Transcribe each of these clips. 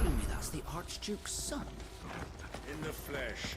Telling me that's the Archduke's son. In the flesh.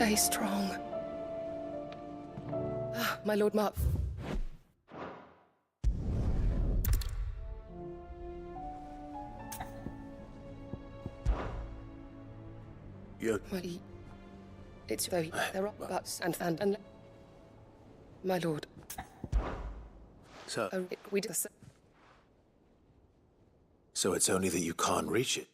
Stay strong. My Lord Mark. You... It's very... There are buts and... My lord. So... we did... So it's only that you can't reach it?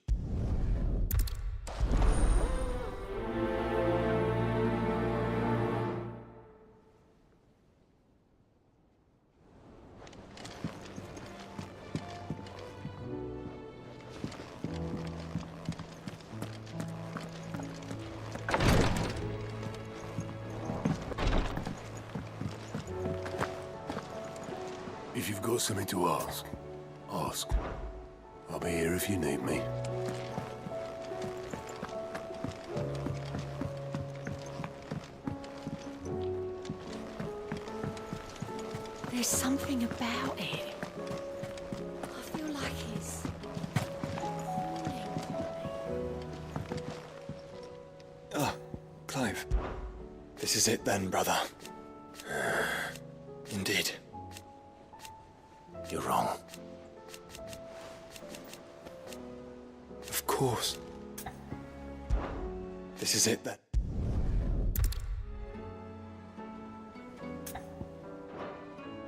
If you've got something to ask, ask. I'll be here if you need me. There's something about it. I feel like it's... Ah, Clive. This is it then, brother. Indeed. You're wrong. Of course. This is it then.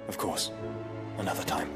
Of course. Another time.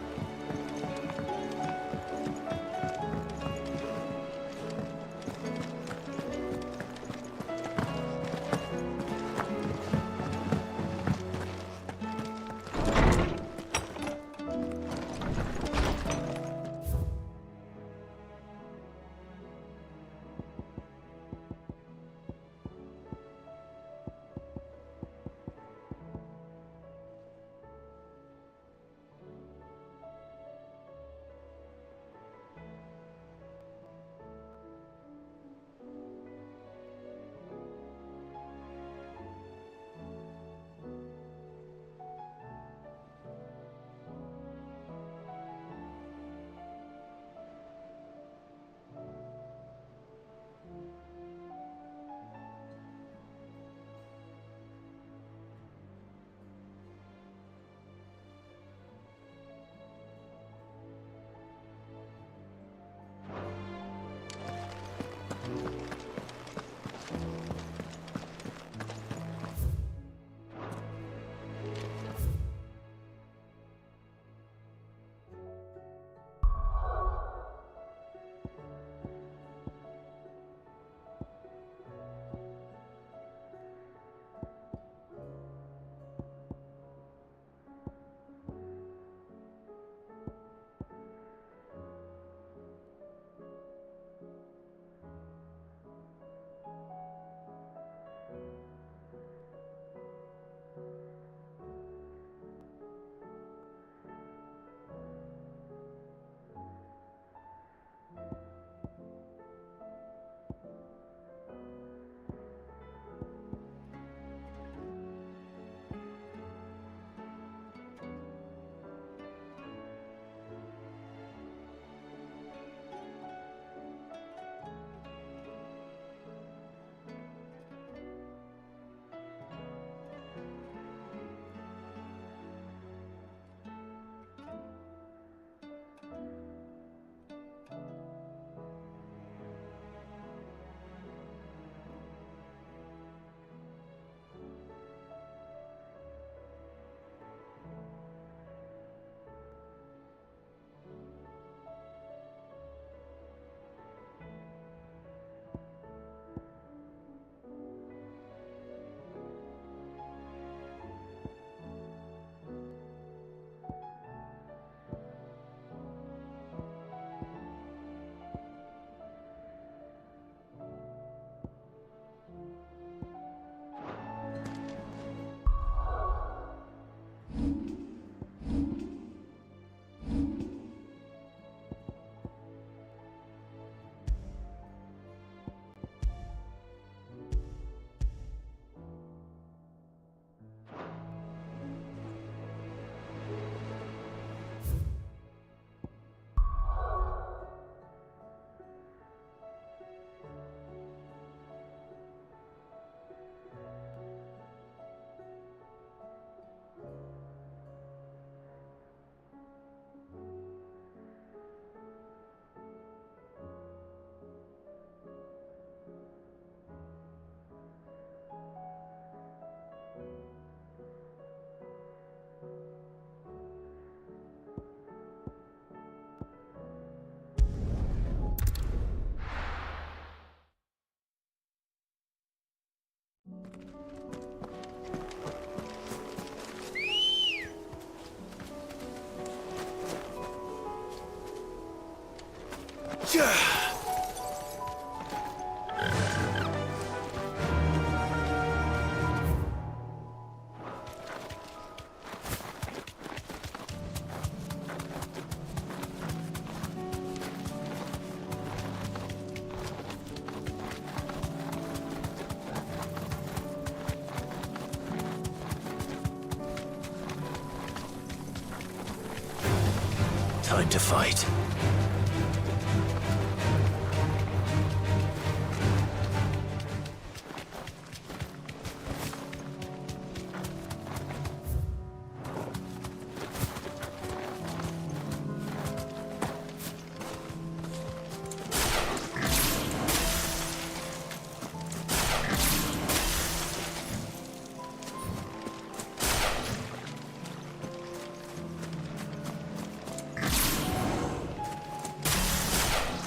Time to fight.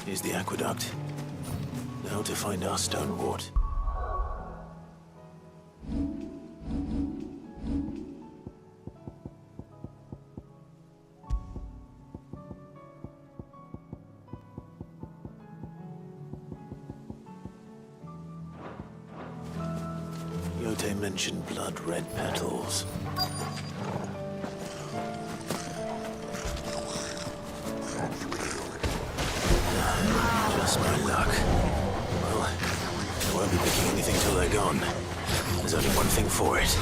Here's the aqueduct. Now to find our stone ward. Yote mentioned blood-red petals. Just my luck. Well, I won't be picking anything till they're gone. There's only one thing for it.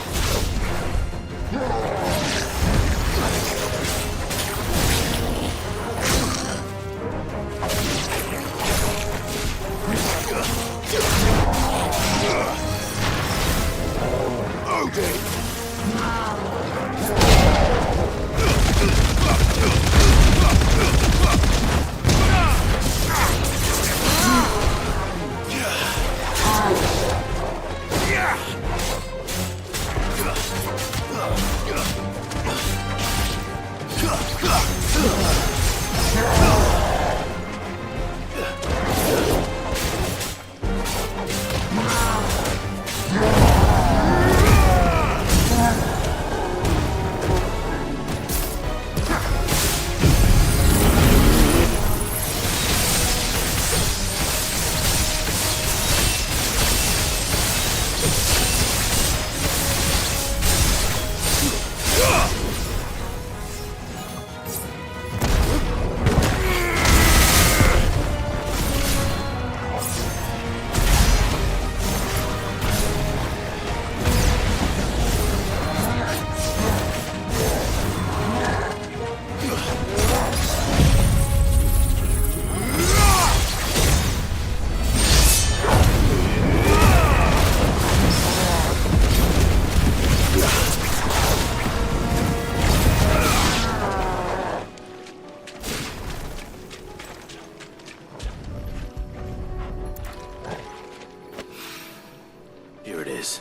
Here it is.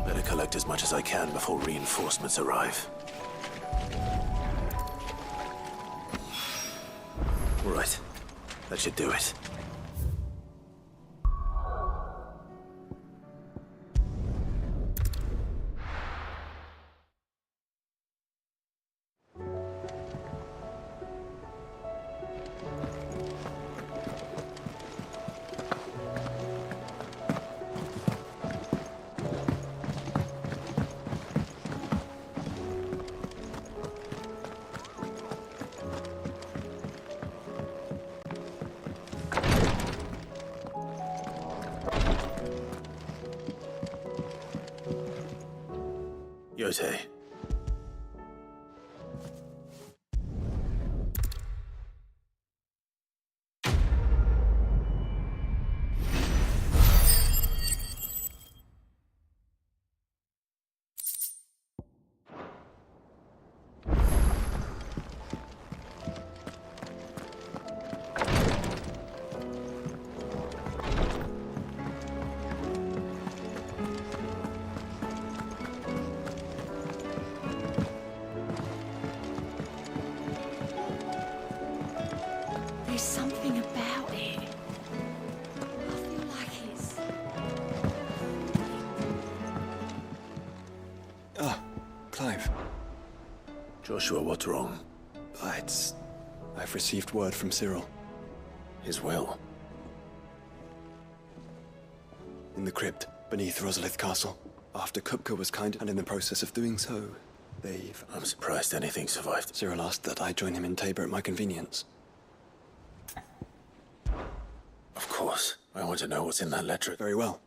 Better collect as much as I can before reinforcements arrive. Right. That should do it. Yote. There's something about it. I feel like it's... Ah, Clive. Joshua, what's wrong? I've received word from Cyril. His will. In the crypt, beneath Rosalith Castle. After Kupka was kind, and in the process of doing so, they've... I'm surprised anything survived. Cyril asked that I join him in Tabor at my convenience. Of course. I want to know what's in that letter. Very well.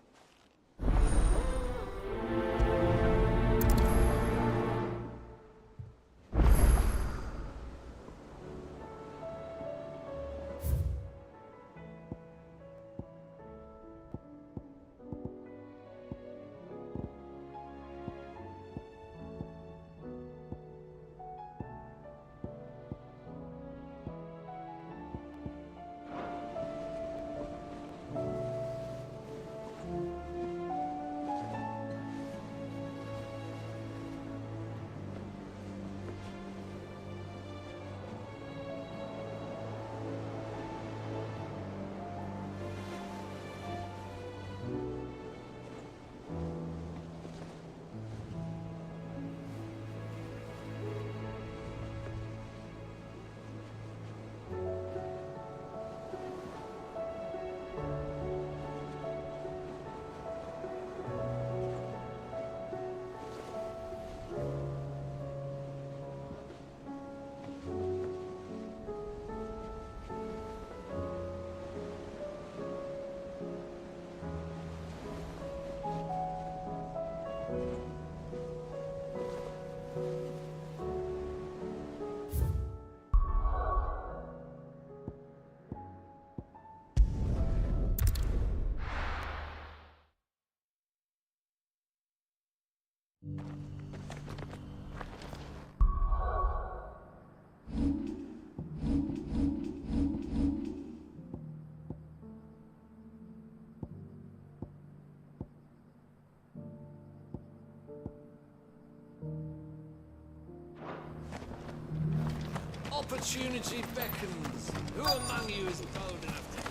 Opportunity beckons. Who among you is bold enough to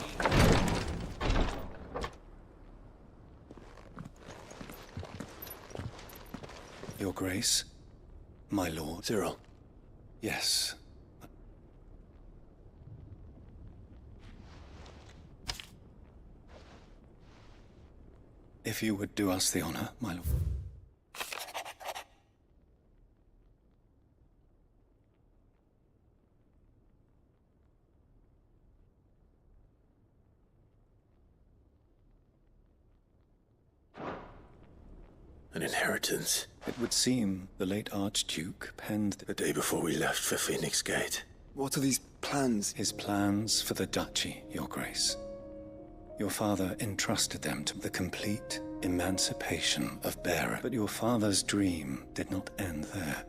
eat? Your Grace, my lord. Cyril. Yes. If you would do us the honor, my lord. An inheritance. It would seem the late Archduke penned The day before we left for Phoenix Gate. What are these plans? his plans for the duchy, Your Grace. Your father entrusted them to the complete emancipation of Beira. But your father's dream did not end there.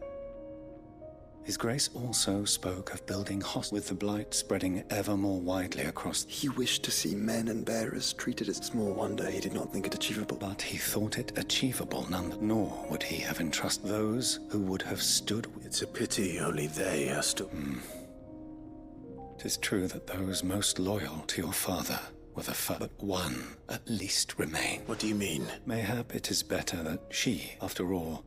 His Grace also spoke of building hospitals, with the blight spreading ever more widely across. He wished to see men and bearers treated as small wonder he did not think it achievable. But he thought it achievable none, nor would he have entrusted those who would have stood with. It's a pity only they are still... 'Tis true that those most loyal to your father were the first, but one at least remain. What do you mean? Mayhap it is better that she, after all,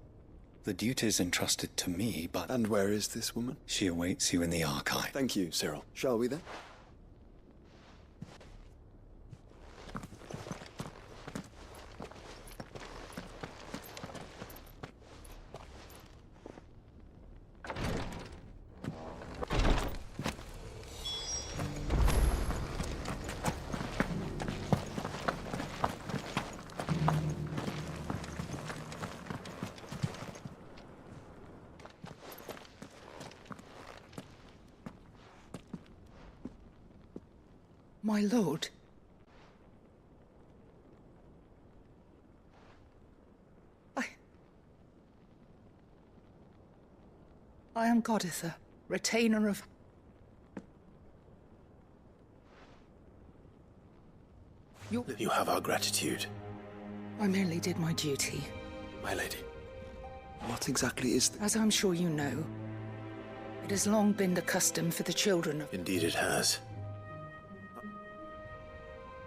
the duties entrusted to me, but And where is this woman? she awaits you in the archive. Thank you, Cyril. Shall we then? My lord. I am Goditha, retainer of... You have our gratitude, I merely did my duty. My lady. What exactly is this? As I'm sure you know, it has long been the custom for the children of... Indeed it has.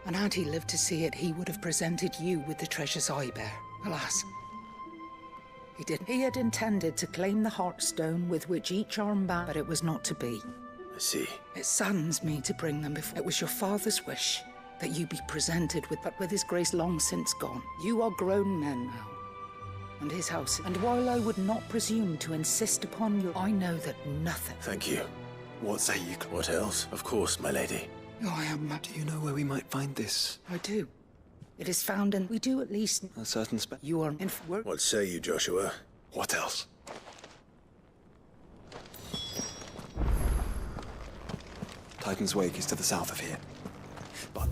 And had he lived to see it, he would have presented you with the treasures I bear. Alas, he didn't. He had intended to claim the Heartstone with which each arm bound, but it was not to be. I see. It saddens me to bring them before. It was your father's wish that you be presented with, but with his grace long since gone. You are grown men now, and his house. And while I would not presume to insist upon your, I know that nothing. Thank you. What say you? What else? Of course, my lady. Oh, I am. Do you know where we might find this? I do. It is found, and we do at least. A certain spec? You are in. What say you, Joshua? What else? Titan's Wake is to the south of here. But...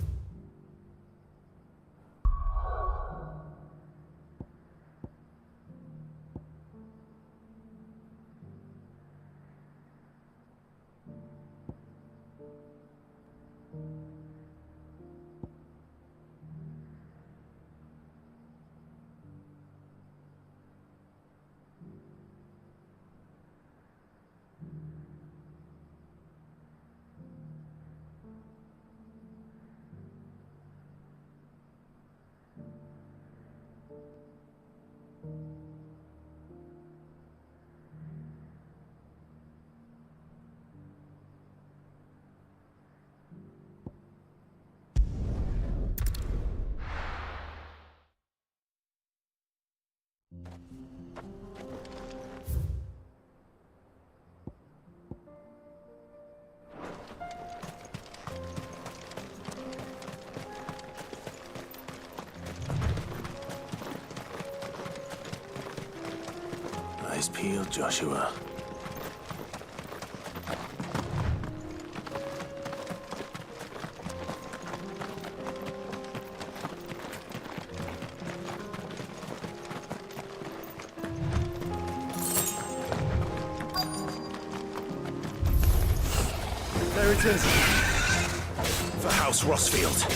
Eyes peeled, Joshua. Here it is. For House Rossfield.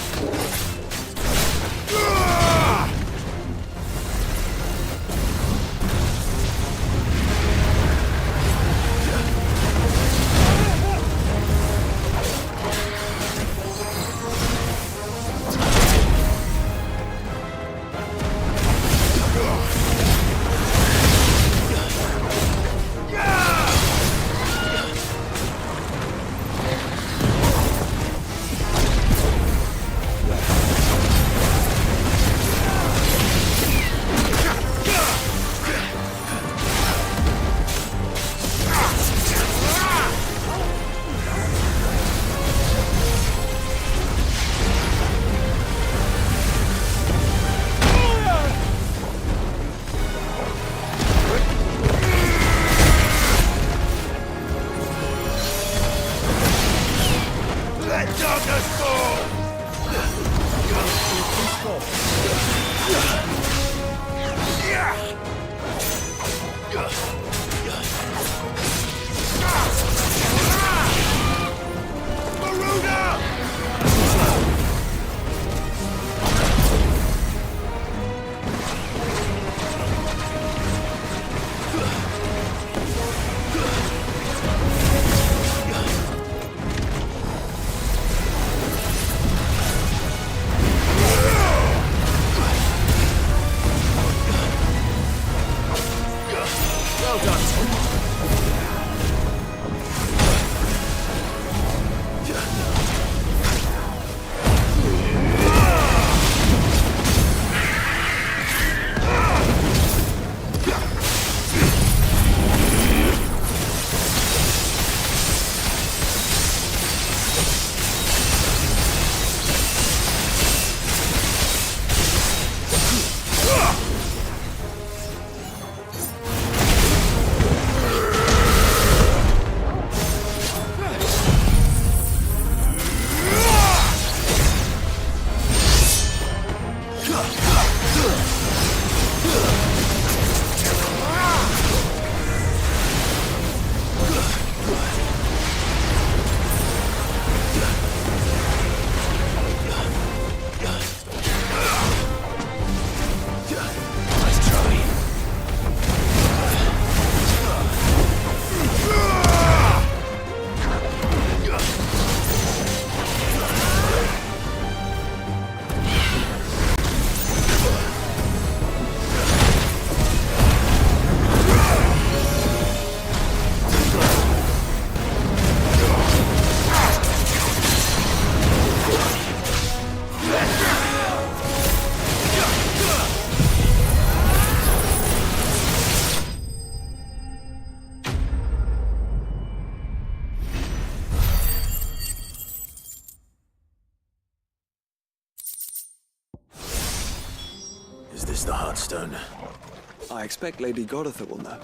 Is this the Heartstone? I expect Lady Goditha will know.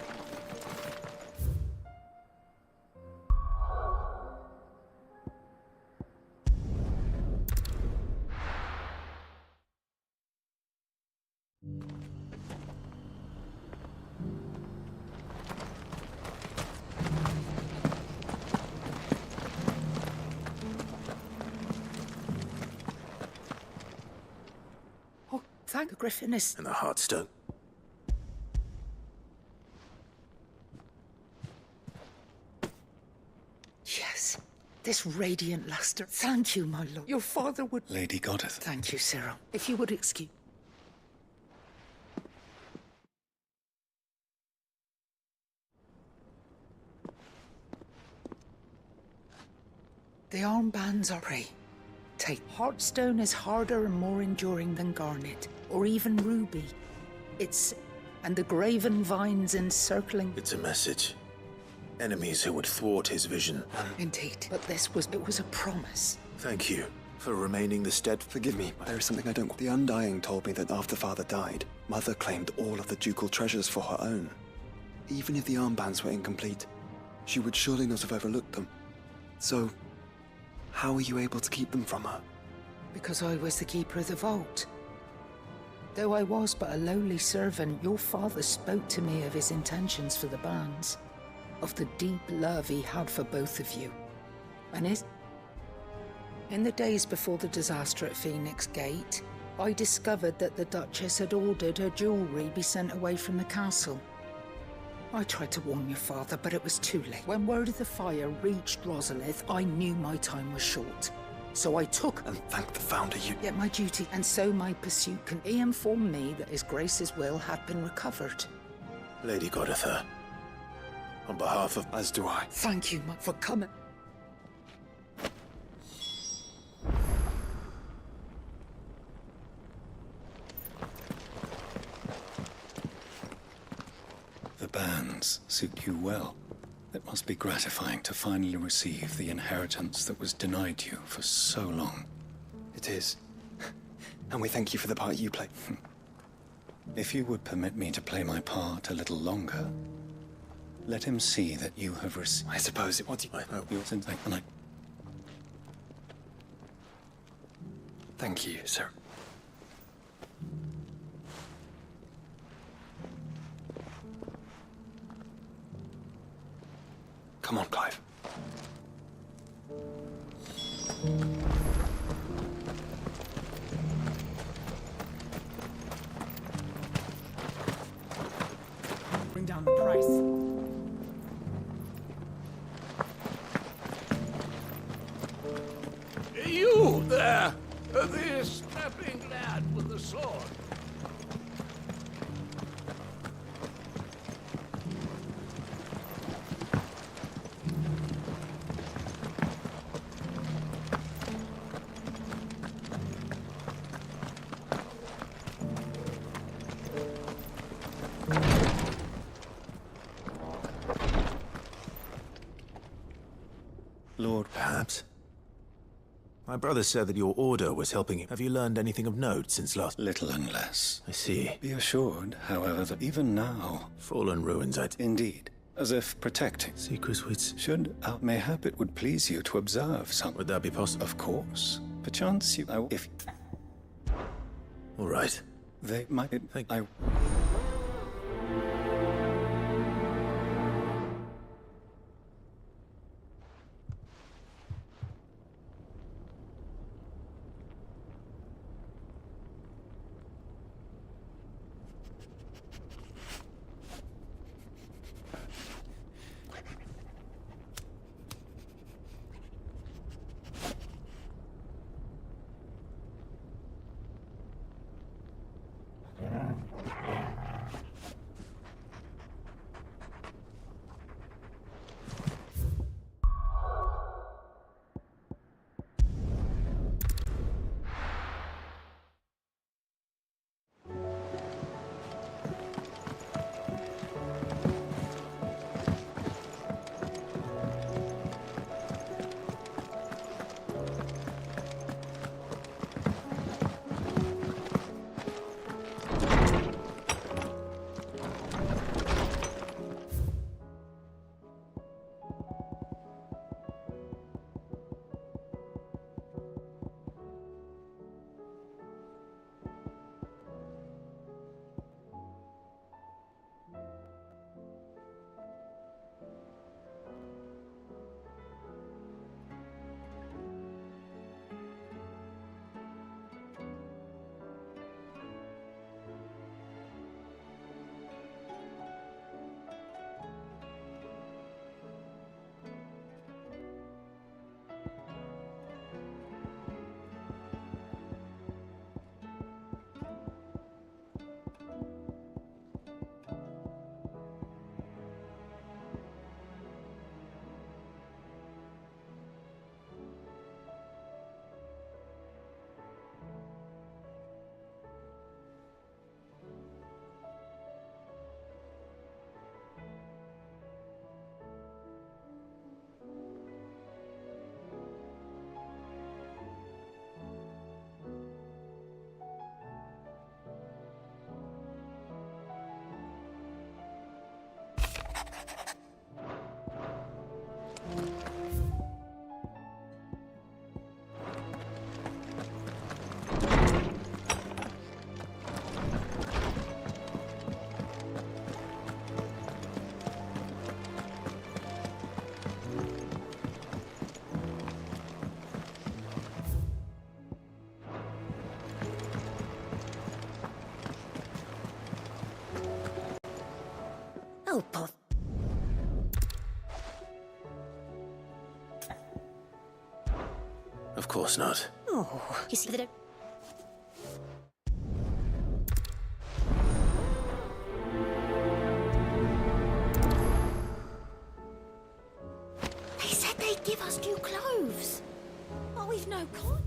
Oh, thank the Griffiness. And the Heartstone? Yes, this radiant luster. Thank you, my lord. Your father would... Lady Goditha. Thank you, Cyril. If you would excuse... The armbands are prey. Take. Heartstone is harder and more enduring than garnet, or even ruby. It's... and the graven vines encircling... It's a message. Enemies who would thwart his vision. Indeed. But it was a promise. Thank you for remaining the stead. Forgive me, but there is something I don't... The Undying told me that after Father died, Mother claimed all of the ducal treasures for her own. Even if the armbands were incomplete, she would surely not have overlooked them. So, how were you able to keep them from her? Because I was the keeper of the vault. Though I was but a lowly servant, your father spoke to me of his intentions for the bands, of the deep love he had for both of you. And In the days before the disaster at Phoenix Gate, I discovered that the Duchess had ordered her jewelry be sent away from the castle. I tried to warn your father, but it was too late. When word of the fire reached Rosalith, I knew my time was short. So I took And thank the Founder you... yet my duty, and so my pursuit can. He informed me that His Grace's will had been recovered. Lady Goditha, on behalf of... As do I. Thank you for coming. The bands suit you well. It must be gratifying to finally receive the inheritance that was denied you for so long. It is. And we thank you for the part you play. If you would permit me to play my part a little longer, let him see that you have received... I suppose it was... Thank you, sir. Come on, Clive. Bring down the price. You there! The strapping lad with the sword. Lord, Perhaps. My brother said that your order was helping him. Have you learned anything of note since last... little and less. I see. Be assured, however, that even now... Fallen ruins, Indeed, as if protecting. Secret wits. Should, mayhap it would please you to observe some... Would that be possible? Of course. Perchance you... if... All right. They might... Thank I... Oh, boy. Of course not. Oh, you see that? They said they'd give us new clothes. But we've no coin.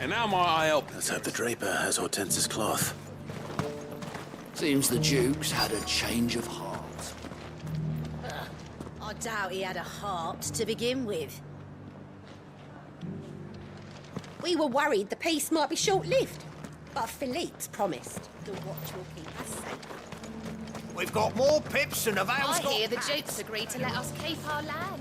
And how might I help? Let's hope the Draper has Hortense's cloth. Seems the Duke's had a change of heart. I doubt he had a heart to begin with. We were worried the peace might be short-lived, but Philippe's promised the watch will keep us safe. We've got more pips than the Vale's I got hear the hats. Duke's agreed to let us keep our land.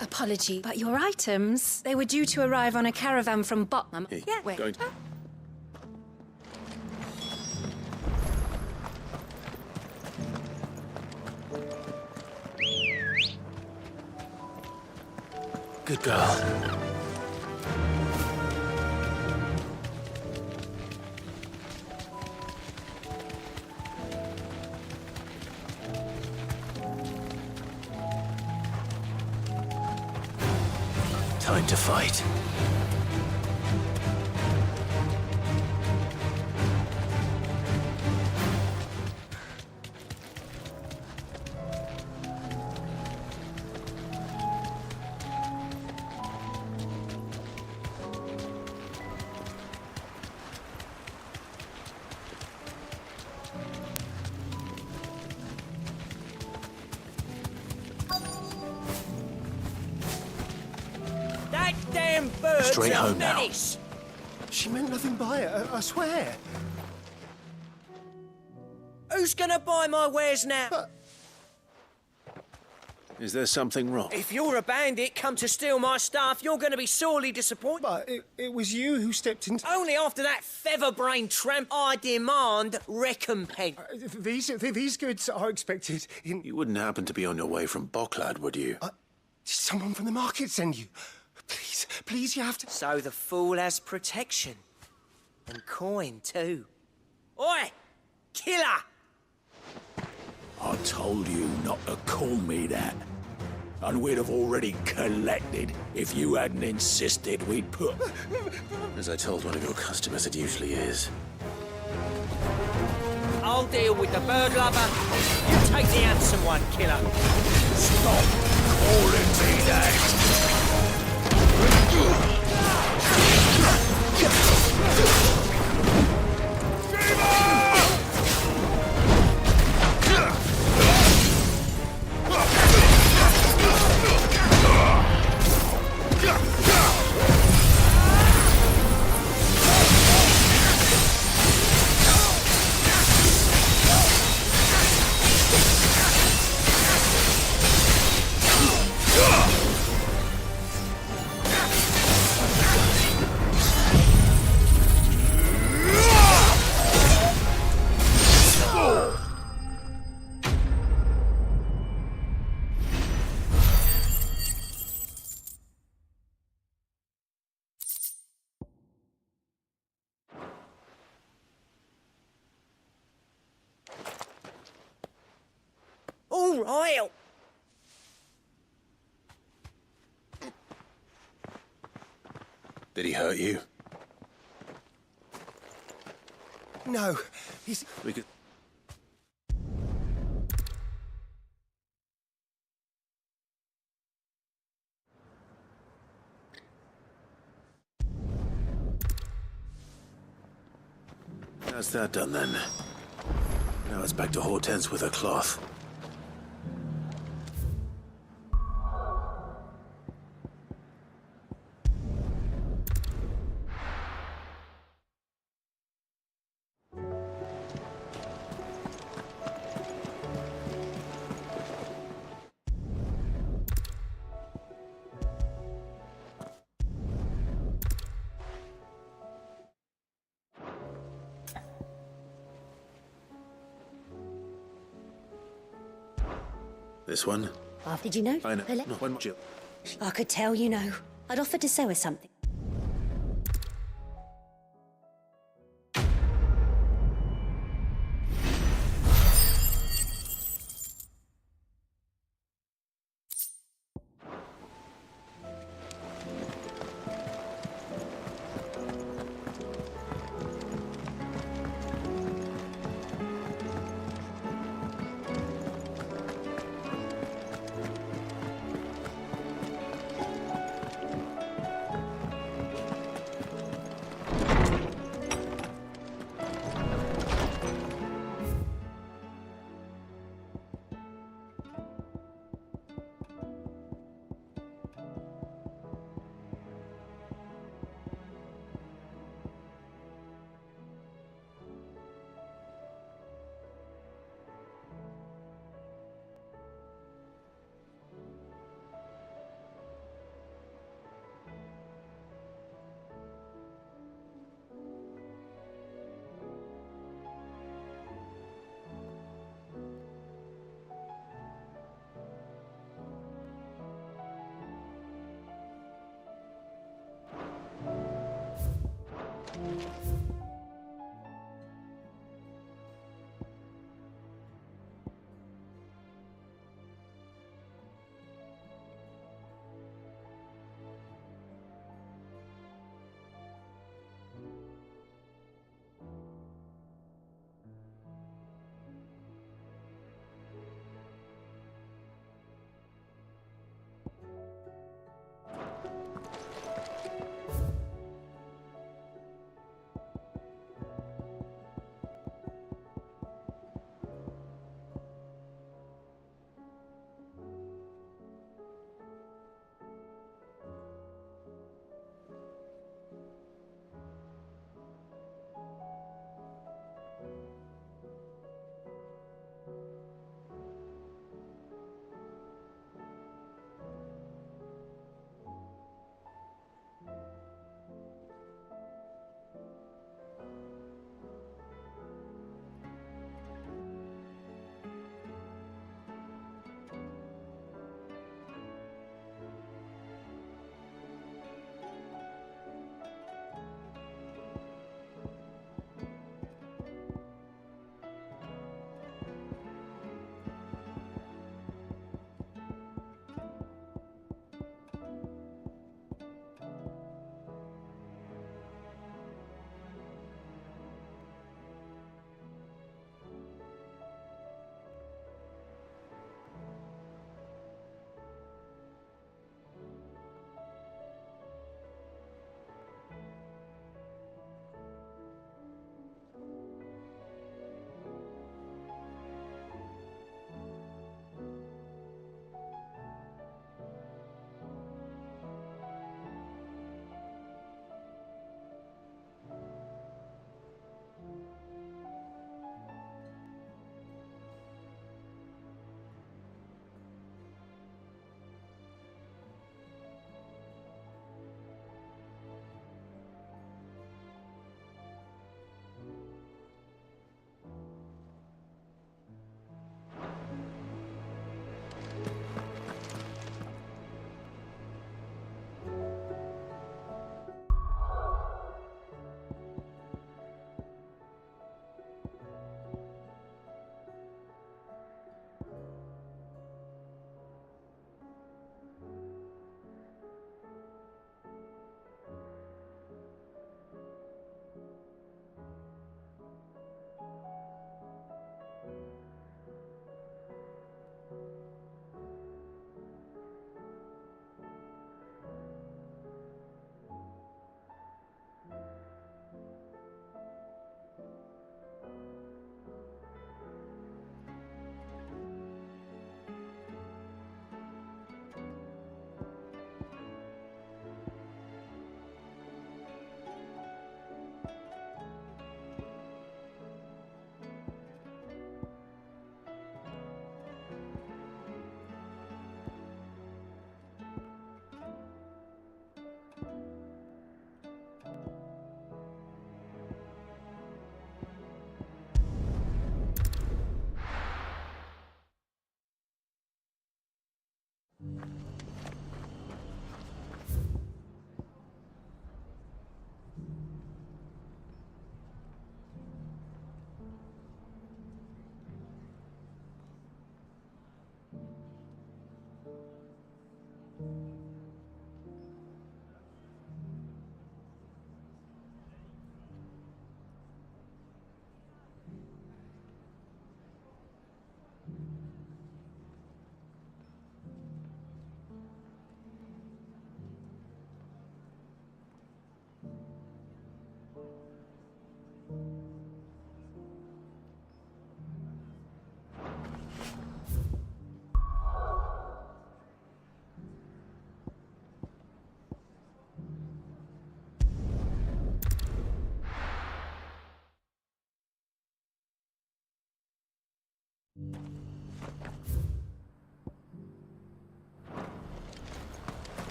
Apology, but your items, they were due to arrive on a caravan from Bottom. Hey, Yeah, wait. going to... Good girl. Time to fight. That damn bird's Straight a home now. menace. She meant nothing by it, I swear. Who's gonna buy my wares now? Is there something wrong? If you're a bandit come to steal my stuff, you're gonna be sorely disappointed. But it was you who stepped into... Only after that feather-brained tramp, I demand recompense. These goods are expected in... You wouldn't happen to be on your way from Bocklad, would you? Did someone from the market send you? Please, you have to... So the fool has protection. And coin, too. Oi! Killer! I told you not to call me that. And we'd have already collected if you hadn't insisted we'd put... As I told one of your customers, it usually is. I'll deal with the bird lover. You take the handsome one, killer. Stop calling me that! All right. Did he hurt you? No, he's... We could... How's that done, then? Now it's back to Hortense with her cloth. This one? Oh, did you know? I know. Philip? No, one Jill. I could tell, you know. I'd offered to sell her something.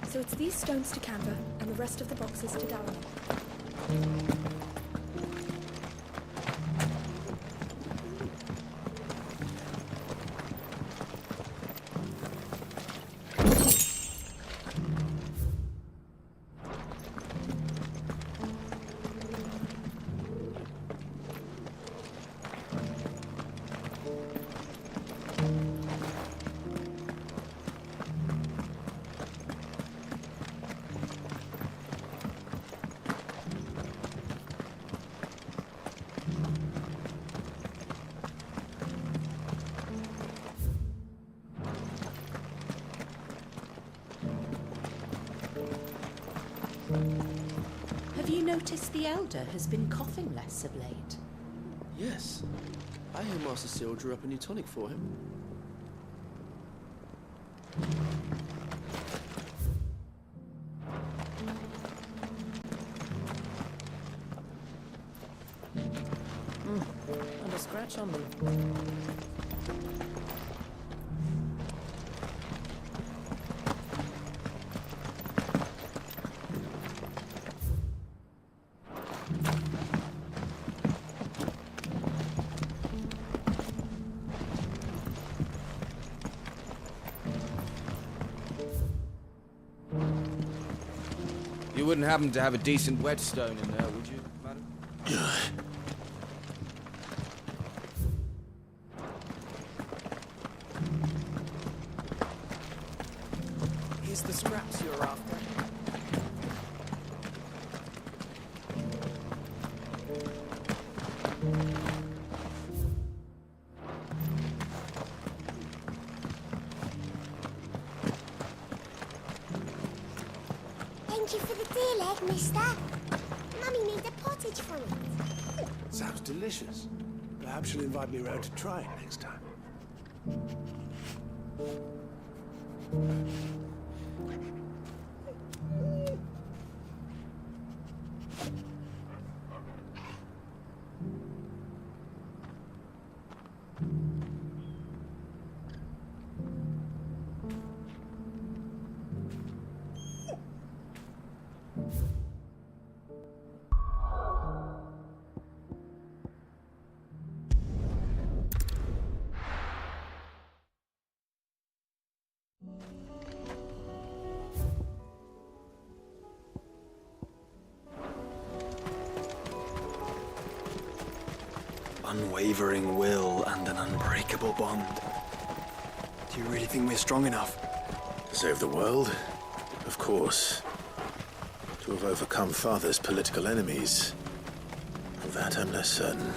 So it's these stones to Canva, and the rest of the boxes to Darren. Have you noticed the Elder has been coughing less of late? Yes. I hear Master Seal drew up a new tonic for him. And a scratch on me. You wouldn't happen to have a decent whetstone in there, would you, madam? Here's the scraps you're after. Thank you for the dear leg, mister. Mummy needs a pottage from it. Sounds delicious. Perhaps you'll invite me round to try it next time. Unwavering will and an unbreakable bond. Do you really think we're strong enough? To save the world? Of course. To have overcome Father's political enemies? Of that I'm less certain.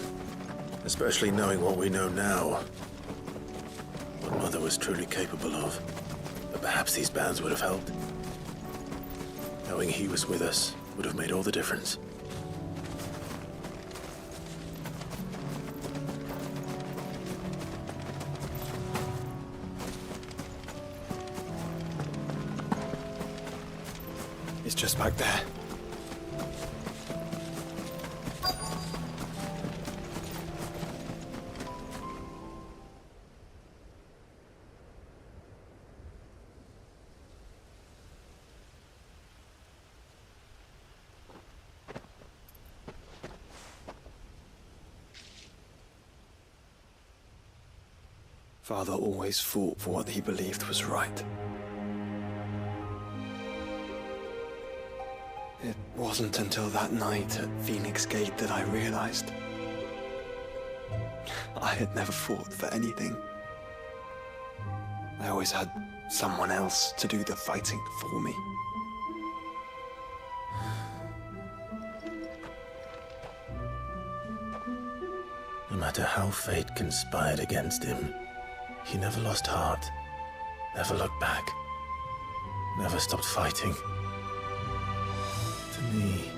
Especially knowing what we know now. What Mother was truly capable of. But perhaps these bands would have helped. Knowing he was with us would have made all the difference. It's just back there. Father always fought for what he believed was right. It wasn't until that night at Phoenix Gate that I realized I had never fought for anything. I always had someone else to do the fighting for me. No matter how fate conspired against him, he never lost heart. never looked back, never stopped fighting. To me,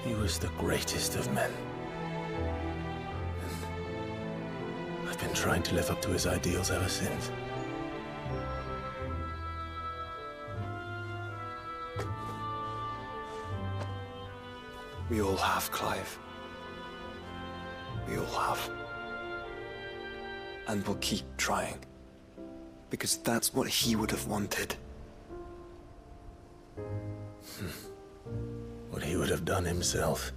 he was the greatest of men. And I've been trying to live up to his ideals ever since. We all have, Clive. We all have. And we'll keep trying. Because that's what he would have wanted. What he would have done himself.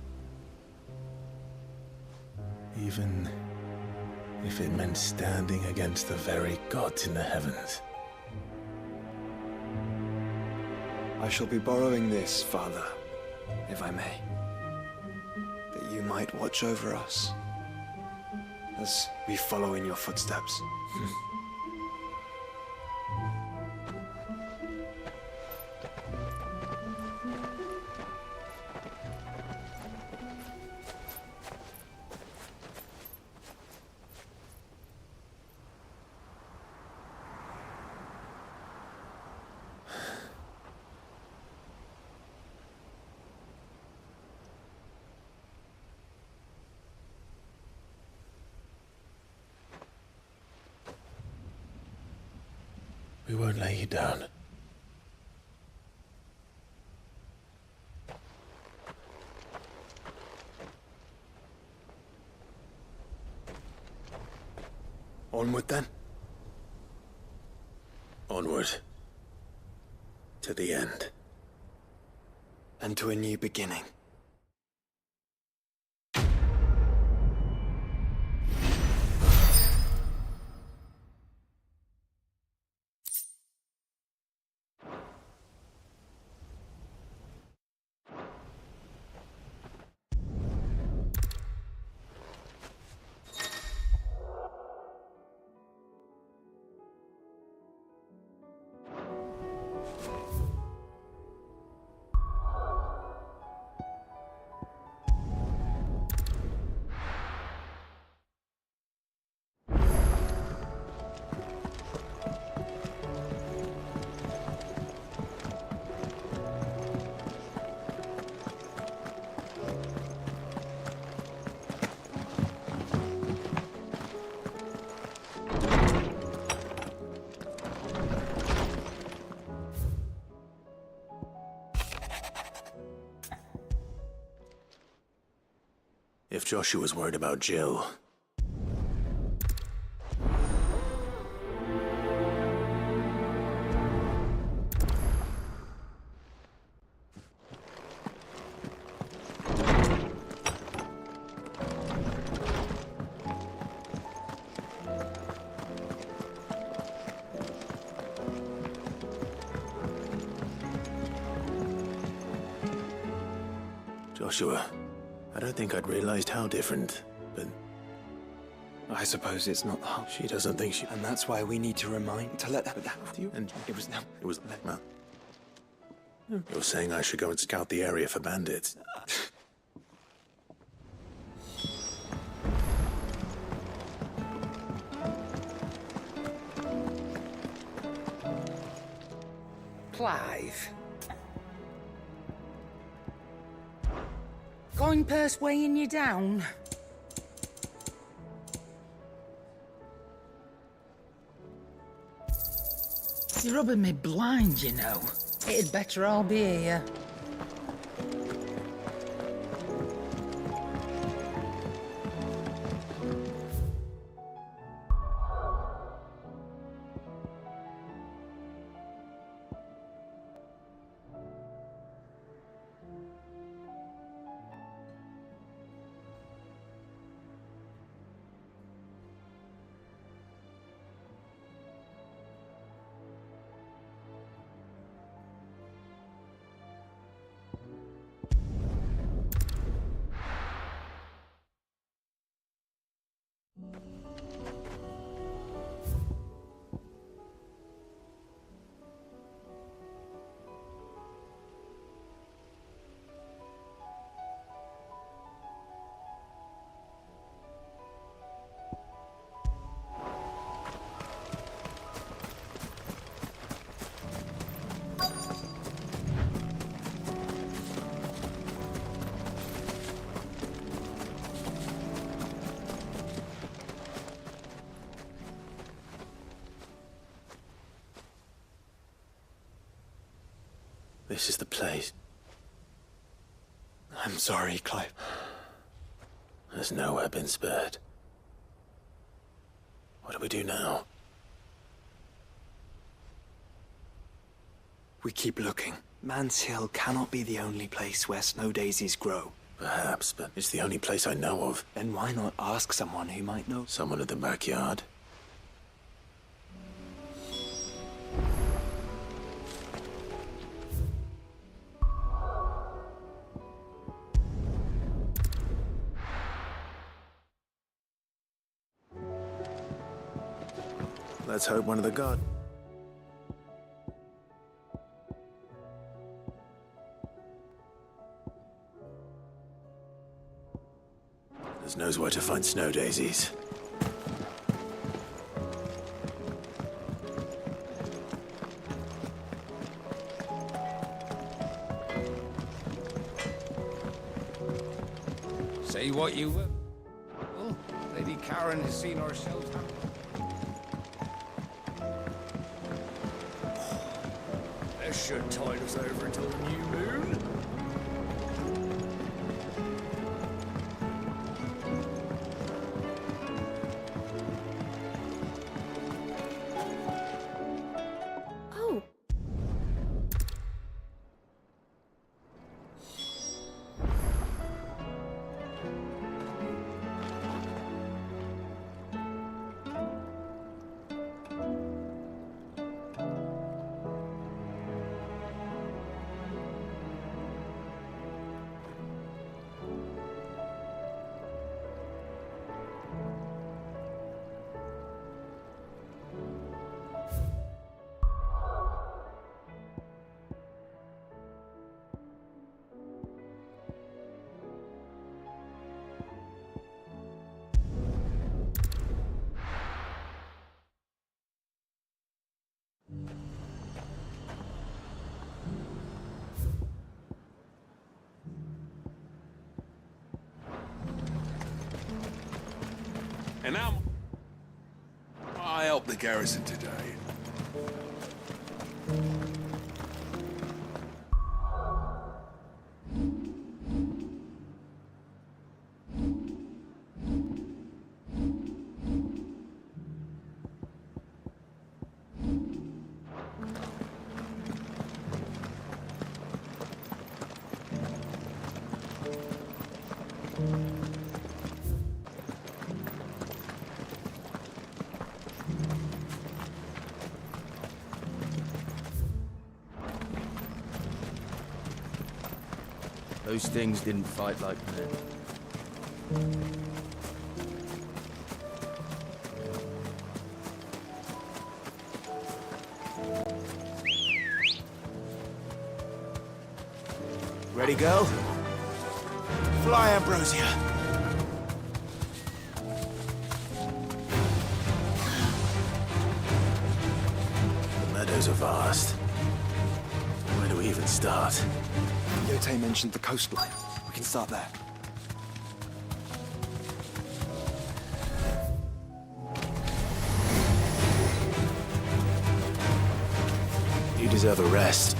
Even if it meant standing against the very gods in the heavens. I shall be borrowing this, Father, if I may. That you might watch over us as we follow in your footsteps. We won't lay you down. Onward then. Onward. To the end. And to a new beginning. If Joshua's worried about Jill... Joshua, I don't think I'd realized how different, but... I suppose it's not the She doesn't think she... And that's why we need to let her down with you. And it was... Well... You're saying I should go and scout the area for bandits. Clive. Going purse weighing you down? You're rubbing me blind, you know. It'd better all be here. This is the place. I'm sorry, Clive. Has nowhere been spared. What do we do now? We keep looking. Man's Hill cannot be the only place where snow daisies grow. Perhaps, but it's the only place I know of. Then why not ask someone who might know? Someone in the backyard. Let's hope one of the guard. Knows where to find snow daisies. Say what you will. Well, Lady Karen has seen ourselves happen. This should tide us over till the new moon. And now I helped the garrison today. Those things didn't fight like men. Ready, girl? Fly, Ambrosia. The meadows are vast. Where do we even start? Yote mentioned the coastline. We can start there. You deserve a rest.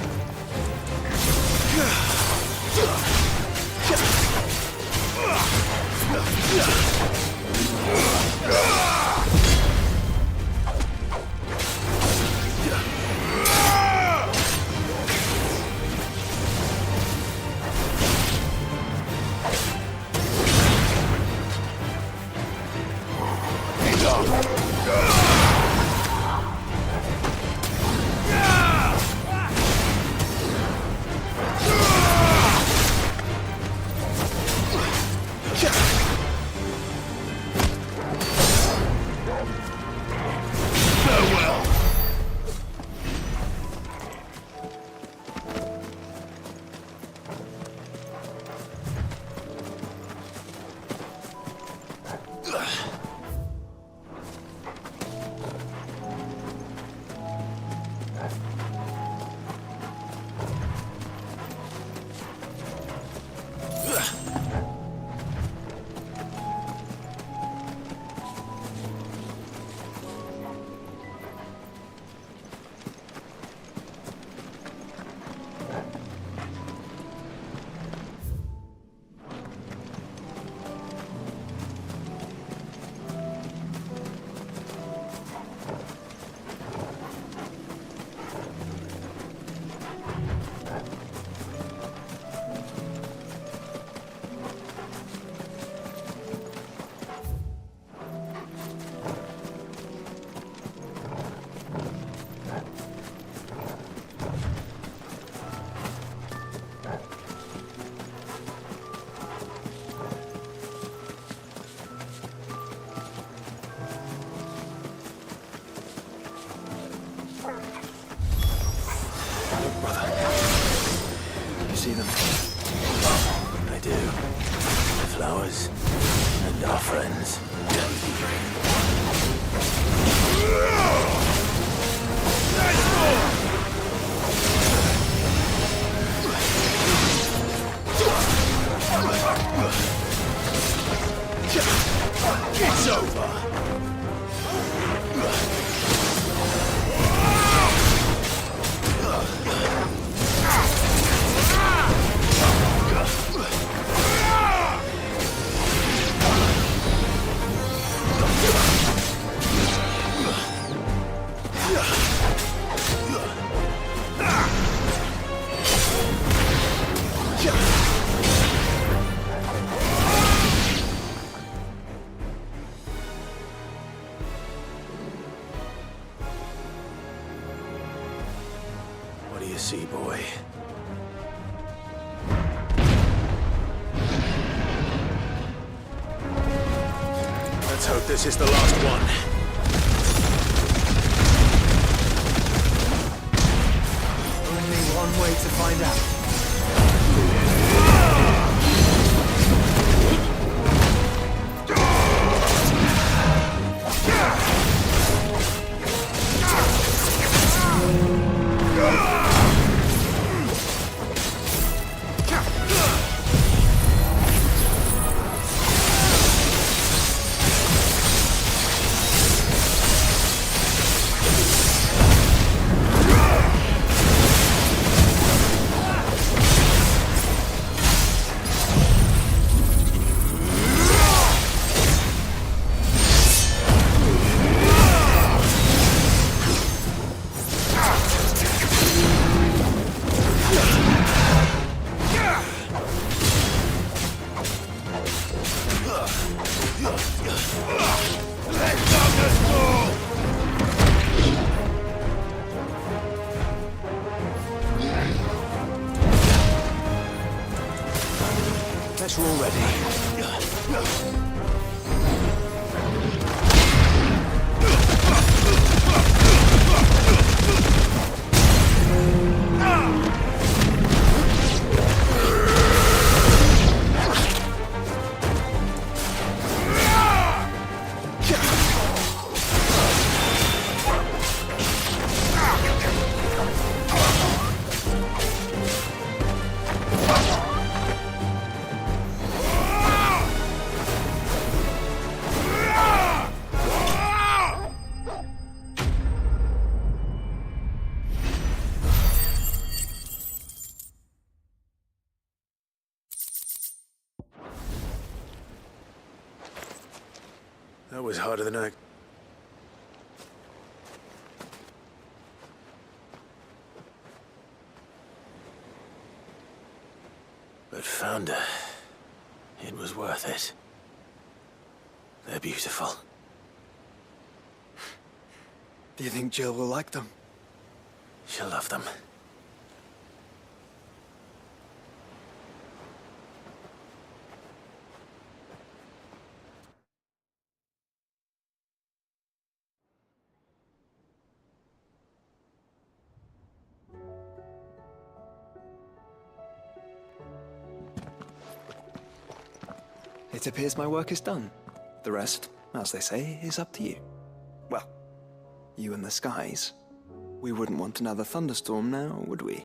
brother. You see them? I do. The flowers and our friends. It's over! What do you see, boy? Let's hope this is the last one. Only one way to find out. Guess we're all ready. That was harder than I... But found her. It was worth it. They're beautiful. Do you think Jill will like them? She'll love them. It appears my work is done. The rest, as they say, is up to you. Well, you and the skies. We wouldn't want another thunderstorm now, would we?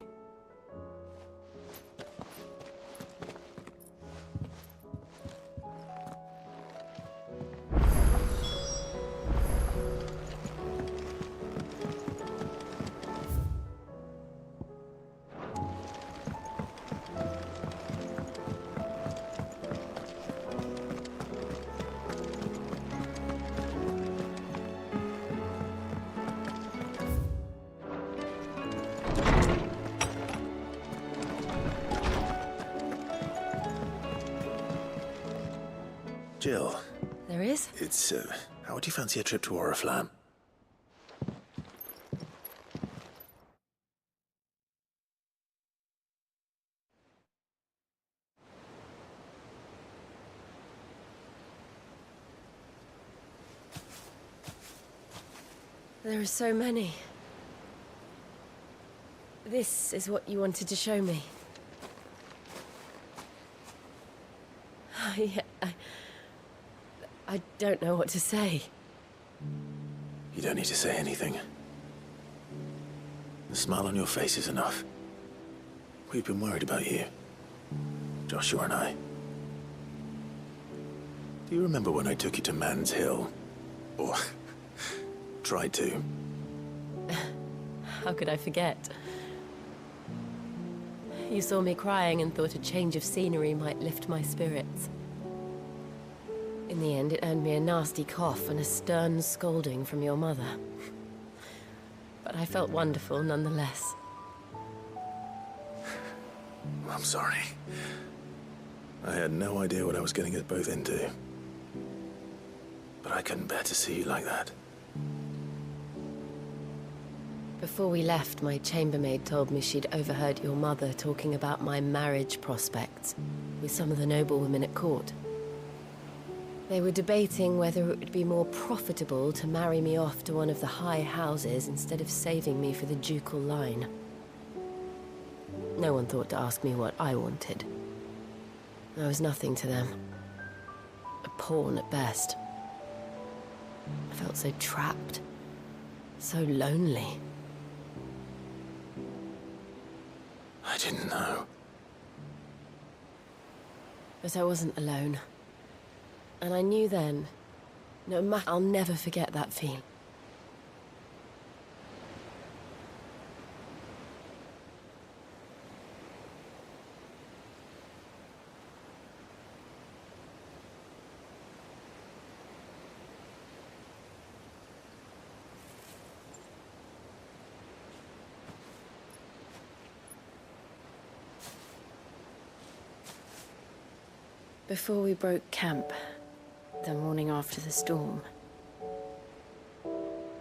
Jill. There is? It's, how would you fancy a trip to Oriflamme? There are so many. This is what you wanted to show me. I don't know what to say. You don't need to say anything. The smile on your face is enough. We've been worried about you, Joshua and I. Do you remember when I took you to Man's Hill? Or tried to? How could I forget? You saw me crying and thought a change of scenery might lift my spirits. In the end, it earned me a nasty cough and a stern scolding from your mother. But I felt wonderful nonetheless. I'm sorry. I had no idea what I was getting us both into. But I couldn't bear to see you like that. Before we left, my chambermaid told me she'd overheard your mother talking about my marriage prospects with some of the noblewomen at court. They were debating whether it would be more profitable to marry me off to one of the high houses instead of saving me for the ducal line. No one thought to ask me what I wanted. I was nothing to them. A pawn at best. I felt so trapped. So lonely. I didn't know. But I wasn't alone. And I knew then, no matter, I'll never forget that feeling. Before we broke camp, the morning after the storm,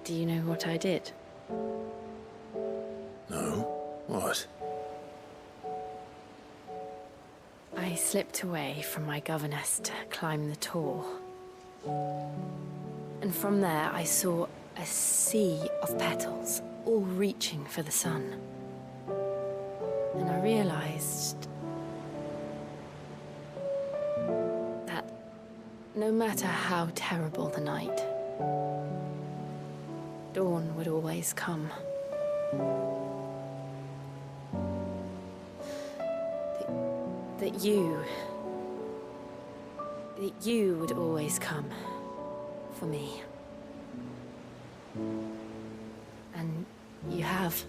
do you know what I did? No? What? I slipped away from my governess to climb the Tor. And from there I saw a sea of petals, all reaching for the sun. And I realized no matter how terrible the night, dawn would always come. That you would always come for me. And you have.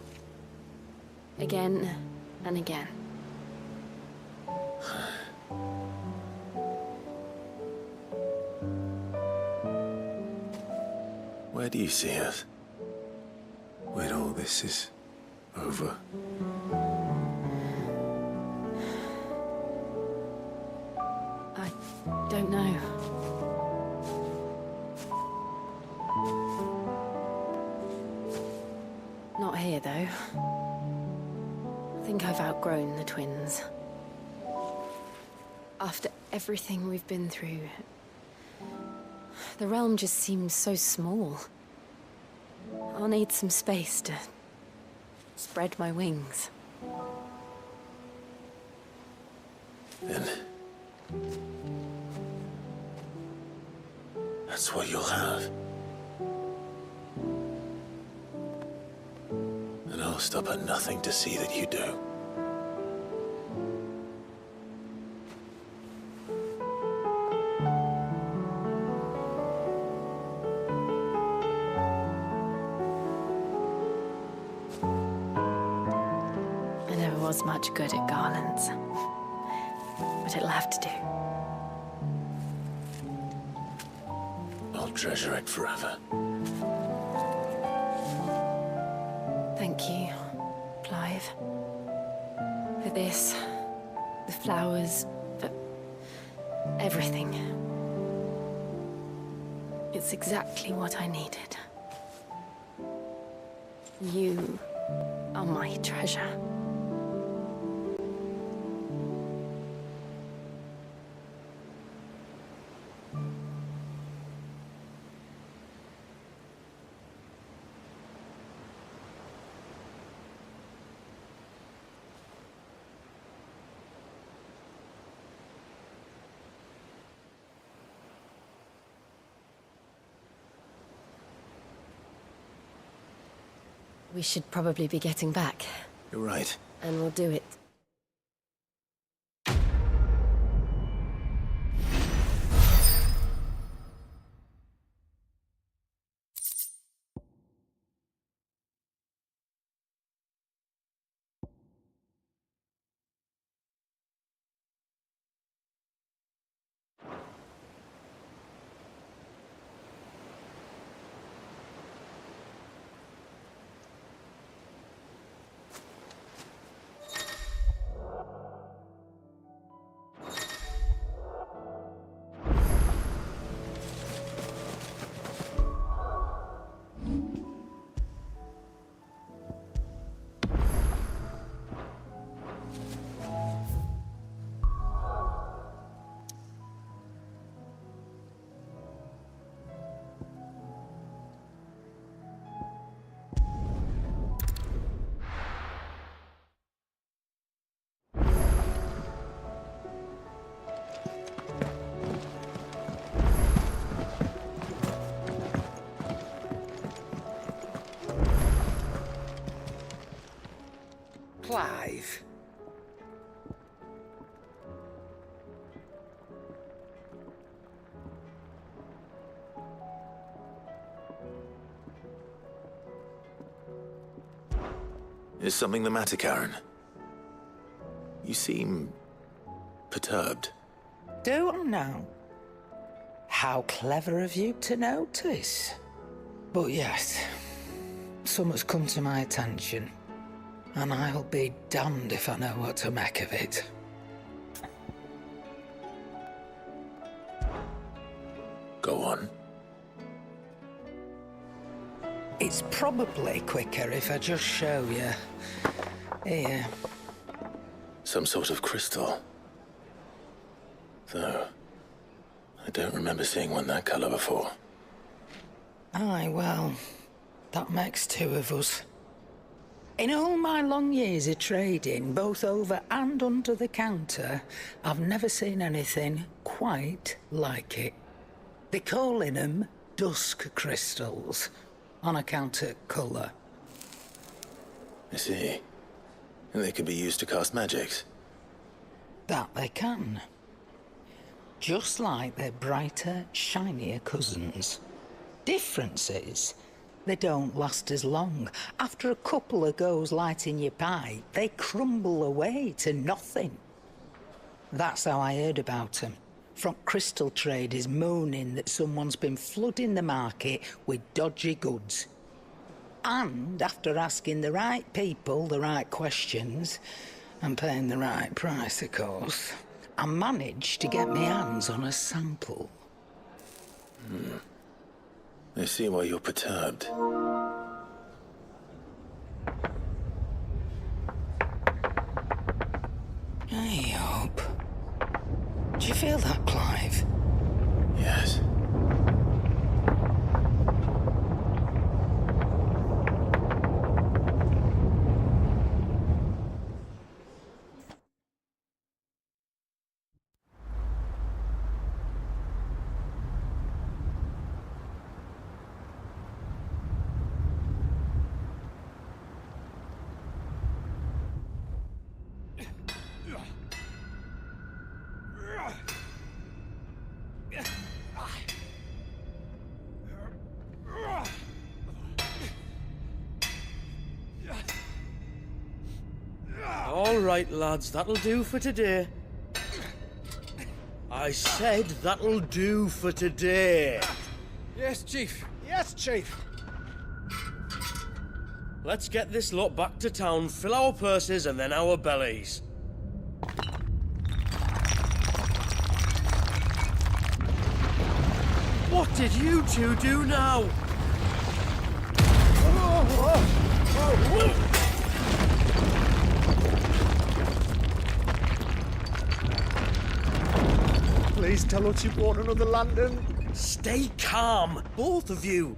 Again and again. Where do you see us? When all this is over? I don't know. Not here, though. I think I've outgrown the twins. After everything we've been through, the realm just seems so small. I'll need some space to spread my wings. Then that's what you'll have. And I'll stop at nothing to see that you do. Was much good at garlands, but it'll have to do. I'll treasure it forever. Thank you, Clive. For this, the flowers, for everything. It's exactly what I needed. You are my treasure. We should probably be getting back. You're right. And we'll do it. Clive. Is something the matter, Karen? You seem perturbed. Do I now? How clever of you to notice. But yes, something's come to my attention, and I'll be damned if I know what to make of it. Go on. It's probably quicker if I just show you. Here. Some sort of crystal. Though, I don't remember seeing one that colour before. Aye, well, that makes two of us. In all my long years of trading, both over and under the counter, I've never seen anything quite like it. They're calling them dusk crystals, on account of colour. I see. And they can be used to cast magics. That they can. Just like their brighter, shinier cousins. Difference is, they don't last as long. After a couple of goes lighting your pipe, they crumble away to nothing. That's how I heard about them. From crystal traders moaning that someone's been flooding the market with dodgy goods. And after asking the right people the right questions, and paying the right price, of course, I managed to get my hands on a sample. I see why you're perturbed. Hey, Hope. Do you feel that, Clive? Yes. All right, lads, that'll do for today. I said that'll do for today. Yes, Chief. Yes, Chief. Let's get this lot back to town, fill our purses and then our bellies. What did you two do now? Please tell us you brought another lantern. Stay calm, both of you.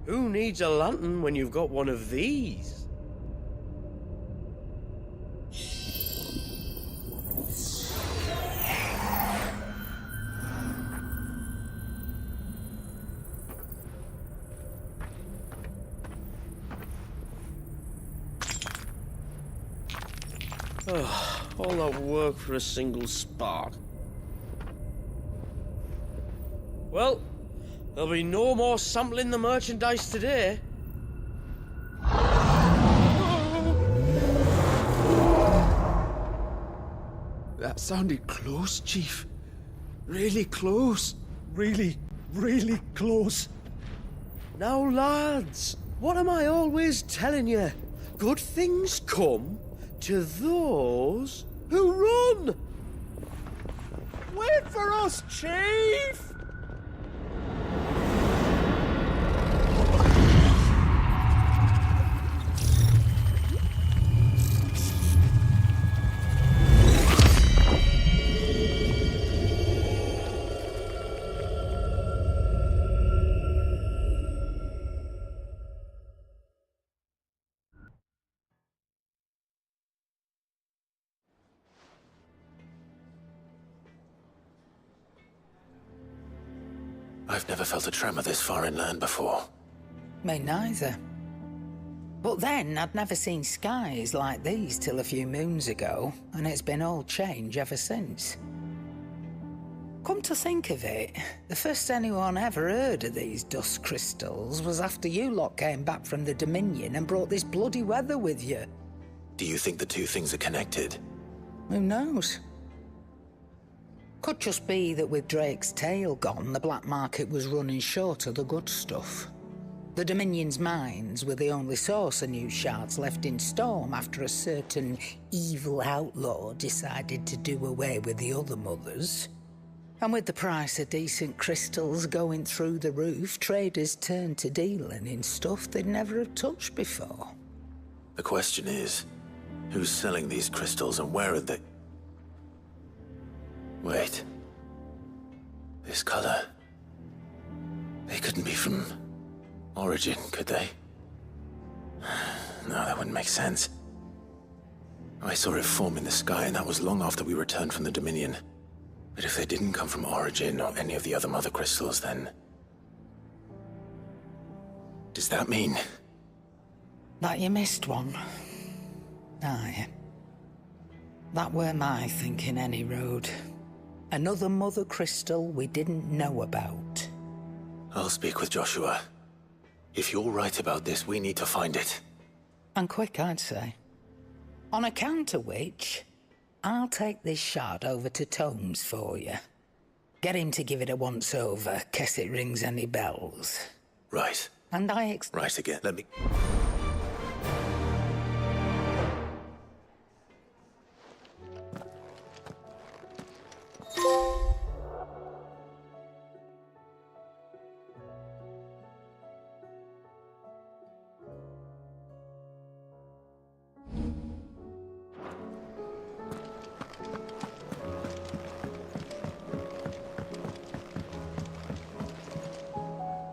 Who needs a lantern when you've got one of these? All that work for a single spark. Well, there'll be no more sampling the merchandise today. That sounded close, Chief. Really close. Really, really close. Now, lads, what am I always telling you? Good things come to those who run! Wait for us, Chief! I've never felt a tremor this far inland before. Me neither. But then, I'd never seen skies like these till a few moons ago, and it's been all change ever since. Come to think of it, the first anyone ever heard of these dust crystals was after you lot came back from the Dominion and brought this bloody weather with you. Do you think the two things are connected? Who knows? Could just be that with Drake's tail gone, the black market was running short of the good stuff. The Dominion's mines were the only source of new shards left in Storm after a certain evil outlaw decided to do away with the other mothers. And with the price of decent crystals going through the roof, traders turned to dealing in stuff they'd never have touched before. The question is, who's selling these crystals and where are they? Wait. This color. They couldn't be from Origin, could they? No, that wouldn't make sense. I saw it form in the sky, and that was long after we returned from the Dominion. But if they didn't come from Origin or any of the other mother crystals, then... does that mean... that you missed one? Aye. That were my thinking, any road. Another mother crystal we didn't know about. I'll speak with Joshua. If you're right about this, we need to find it. And quick, I'd say. On account of which, I'll take this shard over to Tomes for you. Get him to give it a once-over, case it rings any bells. Right. And Right again, let me...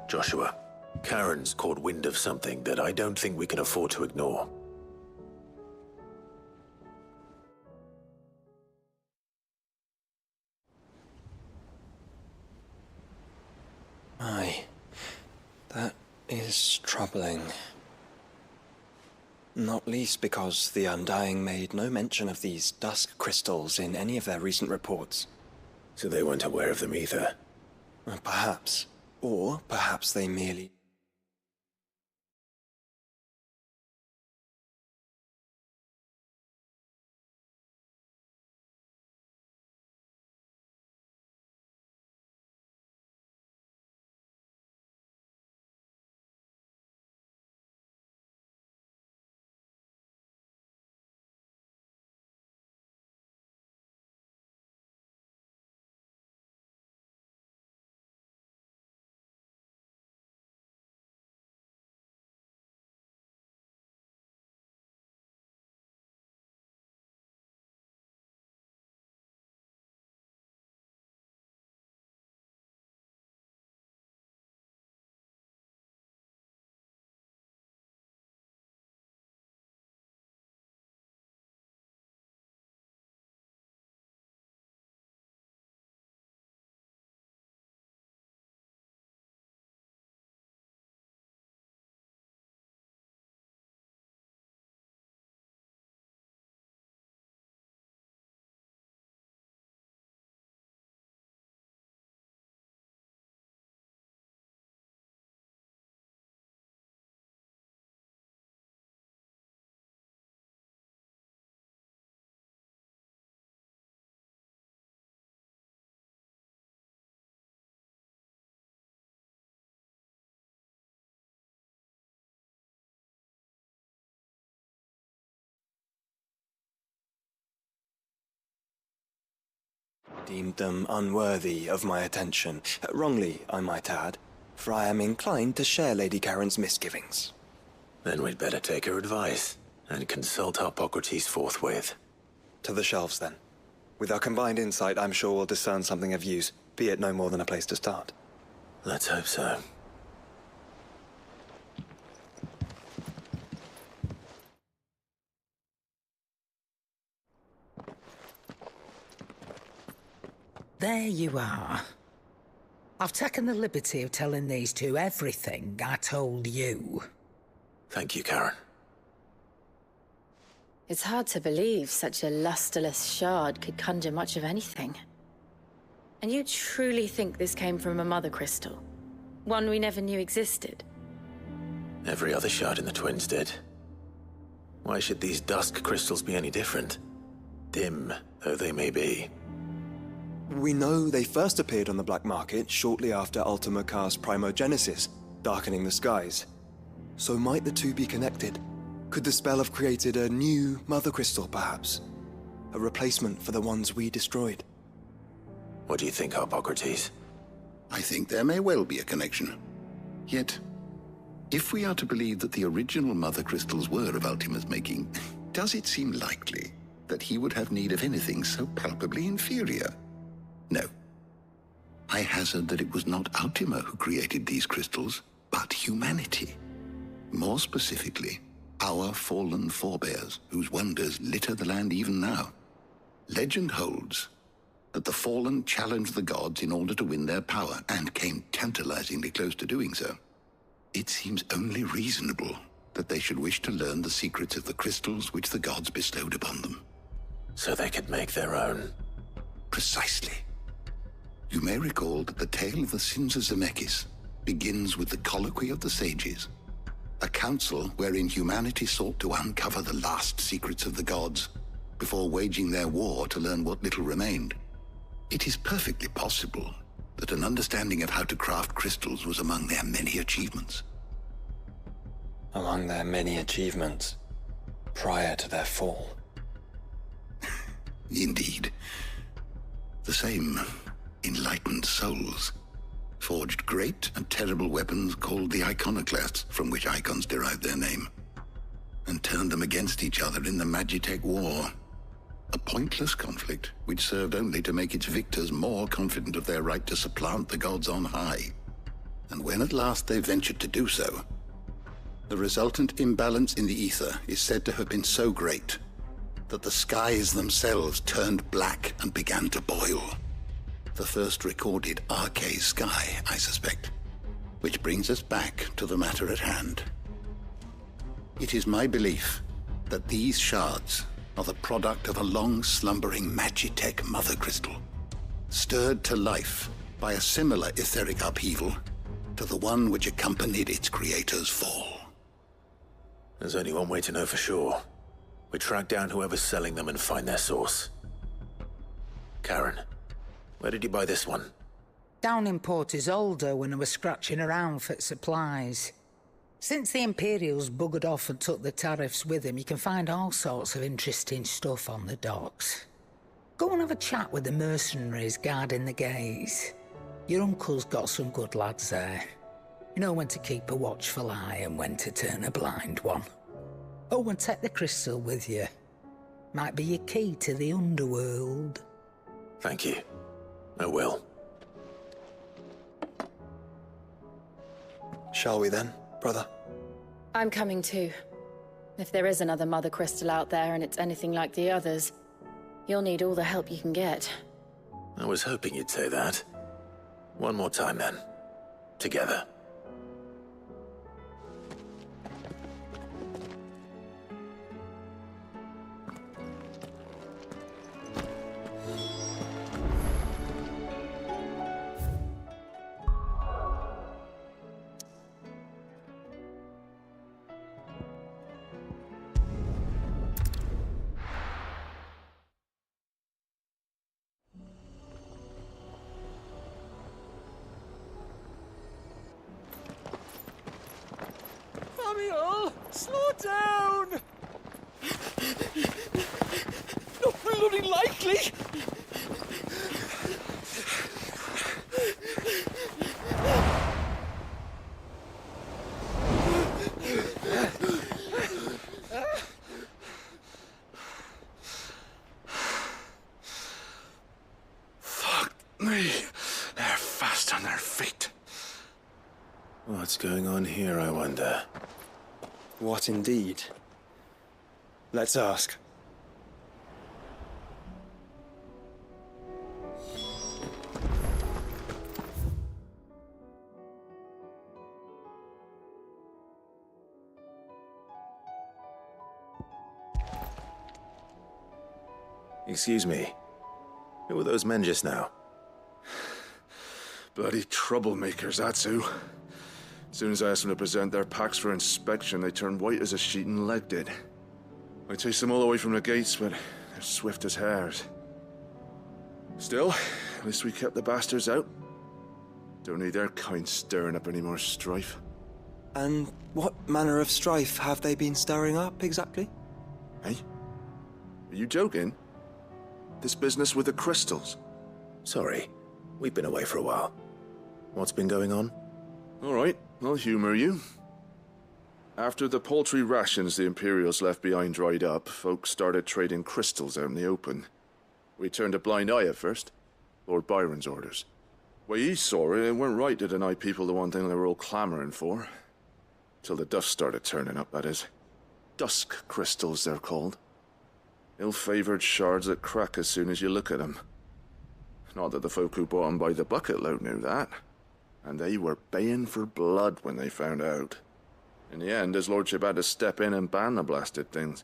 Joshua, Karen's caught wind of something that I don't think we can afford to ignore. Aye. That is troubling. Not least because the Undying made no mention of these dusk crystals in any of their recent reports. So they weren't aware of them either? Perhaps. Or perhaps they merely... Deemed them unworthy of my attention. Wrongly, I might add, for I am inclined to share Lady Karen's misgivings. Then we'd better take her advice and consult Harpocrates forthwith. To the shelves, then. With our combined insight, I'm sure we'll discern something of use, be it no more than a place to start. Let's hope so. There you are. I've taken the liberty of telling these two everything I told you. Thank you, Karen. It's hard to believe such a lusterless shard could conjure much of anything. And you truly think this came from a mother crystal? One we never knew existed? Every other shard in the Twins did. Why should these dusk crystals be any different? Dim though they may be. We know they first appeared on the black market shortly after Ultima cast Primogenesis, darkening the skies. So might the two be connected? Could the spell have created a new Mother Crystal, perhaps? A replacement for the ones we destroyed? What do you think, Harpocrates? I think there may well be a connection. Yet, if we are to believe that the original Mother Crystals were of Ultima's making, does it seem likely that he would have need of anything so palpably inferior? No. I hazard that it was not Ultima who created these crystals, but humanity. More specifically, our fallen forebears, whose wonders litter the land even now. Legend holds that the fallen challenged the gods in order to win their power, and came tantalizingly close to doing so. It seems only reasonable that they should wish to learn the secrets of the crystals which the gods bestowed upon them. So they could make their own. Precisely. You may recall that the tale of the sins of Zemeckis begins with the Colloquy of the Sages, a council wherein humanity sought to uncover the last secrets of the gods before waging their war to learn what little remained. It is perfectly possible that an understanding of how to craft crystals was among their many achievements. Among their many achievements, prior to their fall. Indeed. The same enlightened souls forged great and terrible weapons called the Iconoclasts, from which icons derived their name, and turned them against each other in the Magitech War. A pointless conflict which served only to make its victors more confident of their right to supplant the gods on high. And when at last they ventured to do so, the resultant imbalance in the ether is said to have been so great that the skies themselves turned black and began to boil. The first recorded Arche sky, I suspect. Which brings us back to the matter at hand. It is my belief that these shards are the product of a long-slumbering Magitech mother crystal, stirred to life by a similar etheric upheaval to the one which accompanied its creator's fall. There's only one way to know for sure. We track down whoever's selling them and find their source. Karen, where did you buy this one? Down in Port Isolde when I was scratching around for supplies. Since the Imperials buggered off and took the tariffs with them, you can find all sorts of interesting stuff on the docks. Go and have a chat with the mercenaries guarding the gates. Your uncle's got some good lads there. You know when to keep a watchful eye and when to turn a blind one. Oh, and take the crystal with you. Might be your key to the underworld. Thank you. I will. Shall we then, brother? I'm coming too. If there is another Mother Crystal out there and it's anything like the others, you'll need all the help you can get. I was hoping you'd say that. One more time then. Together. Slow down! Not bloody likely! They're fast on their feet. What's going on here, I wonder? What indeed? Let's ask. Excuse me. Who were those men just now? Bloody troublemakers, that's who. As soon as I asked them to present their packs for inspection, they turned white as a sheet and legged it. I chased them all away from the gates, but they're swift as hares. Still, at least we kept the bastards out. Don't need their kind stirring up any more strife. And what manner of strife have they been stirring up, exactly? Hey? Are you joking? This business with the crystals? Sorry, we've been away for a while. What's been going on? All right, I'll humor you. After the paltry rations the Imperials left behind dried up, folks started trading crystals out in the open. We turned a blind eye at first. Lord Byron's orders. Way he saw it, it weren't right to deny people the one thing they were all clamoring for. Till the dust started turning up, that is. Dusk crystals, they're called. Ill-favored shards that crack as soon as you look at them. Not that the folk who bought them by the bucket load knew that. And they were baying for blood when they found out. In the end, his lordship had to step in and ban the blasted things.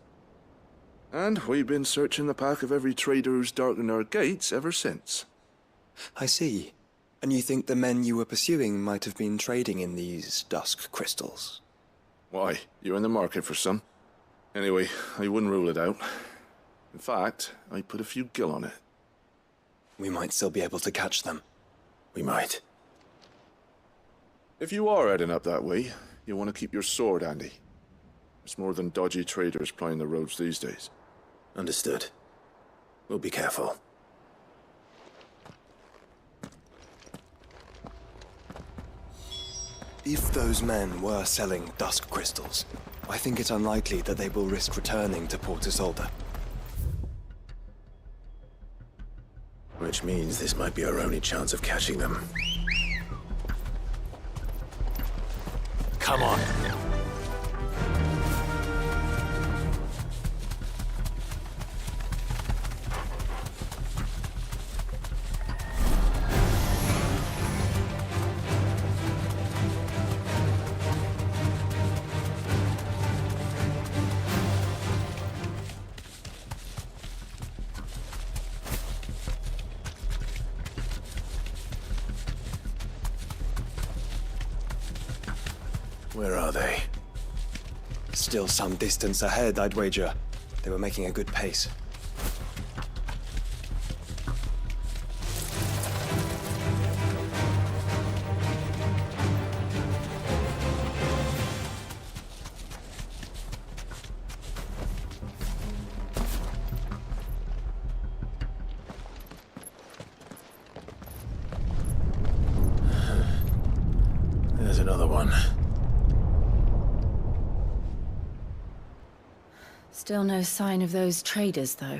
And we've been searching the pack of every trader who's darkened our gates ever since. I see. And you think the men you were pursuing might have been trading in these dusk crystals? Why? You in the market for some? Anyway, I wouldn't rule it out. In fact, I put a few gil on it. We might still be able to catch them. We might. If you are heading up that way, you want to keep your sword handy. There's more than dodgy traders plying the roads these days. Understood. We'll be careful. If those men were selling dusk crystals, I think it unlikely that they will risk returning to Port Isolde. Which means this might be our only chance of catching them. Come on. Where are they? Still some distance ahead, I'd wager. They were making a good pace. There's another one. Still no sign of those traders, though.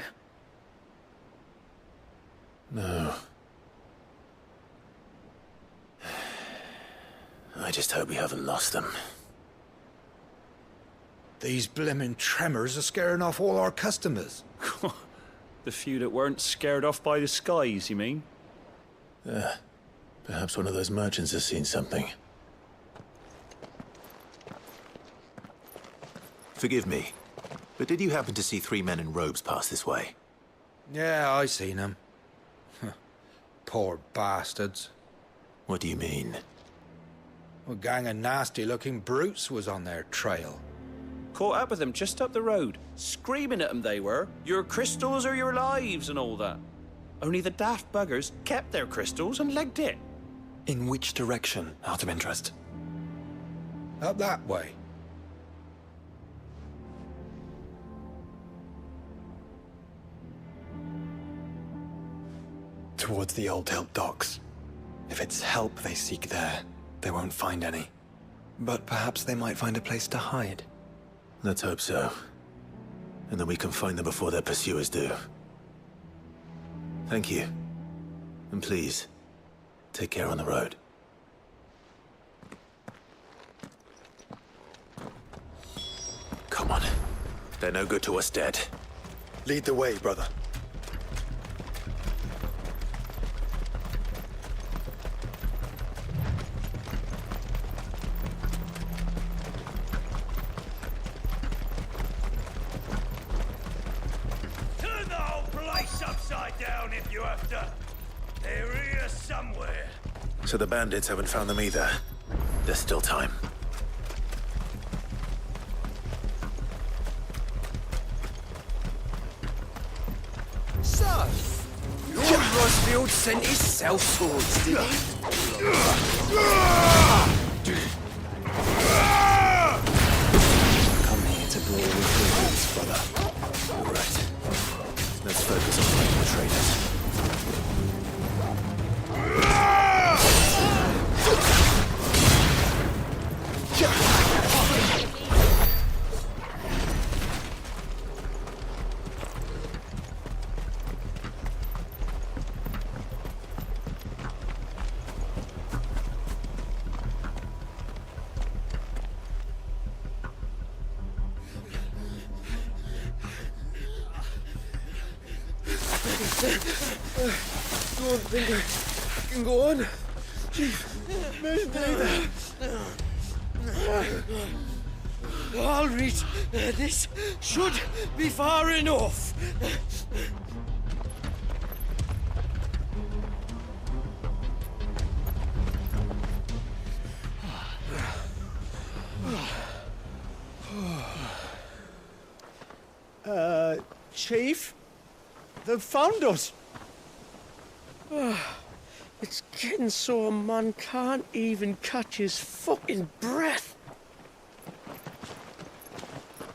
No. I just hope we haven't lost them. These blimmin' tremors are scaring off all our customers. The few that weren't scared off by the skies, you mean? Perhaps one of those merchants has seen something. Forgive me, but did you happen to see 3 men in robes pass this way? Yeah, I seen them. Poor bastards. What do you mean? A gang of nasty-looking brutes was on their trail. Caught up with them just up the road, screaming at them they were. Your crystals are your lives and all that. Only the daft buggers kept their crystals and legged it. In which direction, out of interest? Up that way. Towards the Old Hilt docks. If it's help they seek there, they won't find any. But perhaps they might find a place to hide. Let's hope so. And then we can find them before their pursuers do. Thank you. And please, take care on the road. Come on. They're no good to us dead. Lead the way, brother. Turn the whole place upside down if you have to. They're here somewhere. So the bandits haven't found them either. There's still time. So, Lord Rosfield sent his sellswords, did he? Come here to brawl with brigands, brother. All right. Let's focus on fighting the traitors. Don't think I can go on. Chief, neither. All right, this should be far enough. Chief? They've found us. It's getting so a man can't even catch his fucking breath.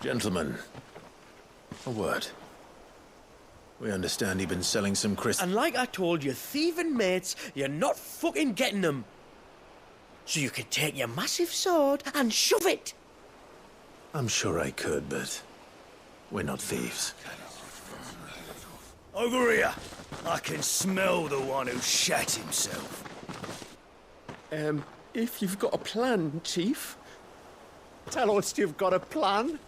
Gentlemen, a word. We understand you've been selling some crystals. And like I told your thieving mates, you're not fucking getting them. So you can take your massive sword and shove it. I'm sure I could, but we're not thieves. Over here. I can smell the one who shat himself. If you've got a plan, Chief. Tell us you've got a plan.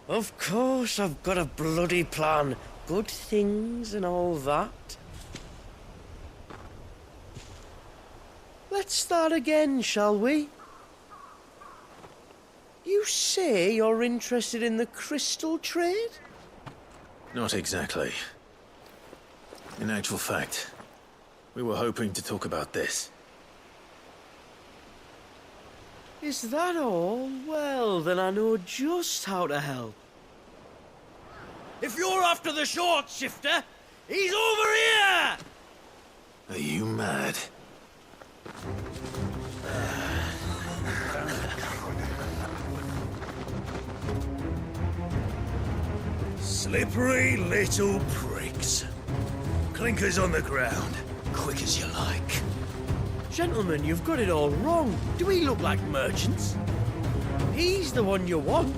Of course I've got a bloody plan. Good things and all that. Let's start again, shall we? You say you're interested in the crystal trade? Not exactly. In actual fact, we were hoping to talk about this. Is that all? Well, then I know just how to help. If you're after the short shifter, he's over here! Are you mad? Slippery little pricks. Clinkers on the ground, quick as you like. Gentlemen, you've got it all wrong. Do we look like merchants? He's the one you want.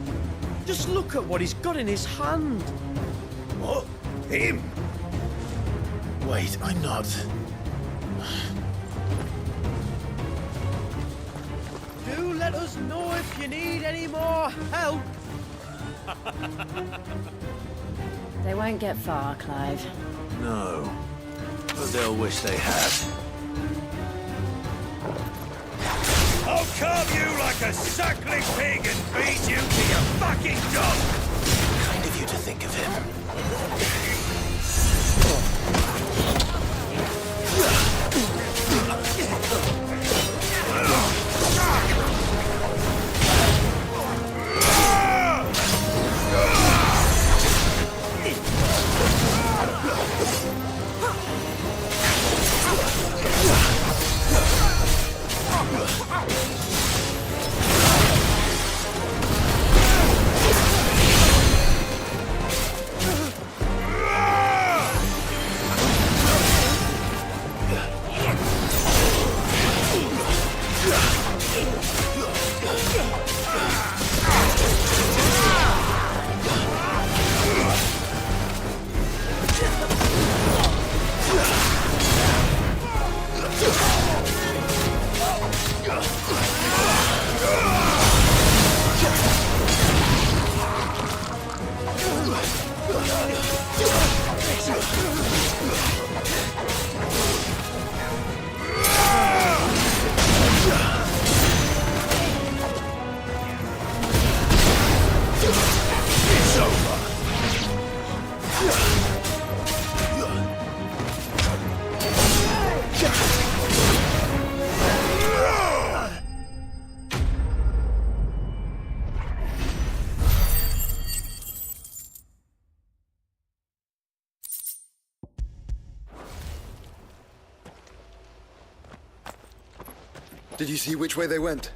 Just look at what he's got in his hand. What? Him? Wait, I'm not. Do let us know if you need any more help. They won't get far, Clive. No. But they'll wish they had. I'll carve you like a suckling pig and feed you to your fucking dog! Kind of you to think of him. Did you see which way they went?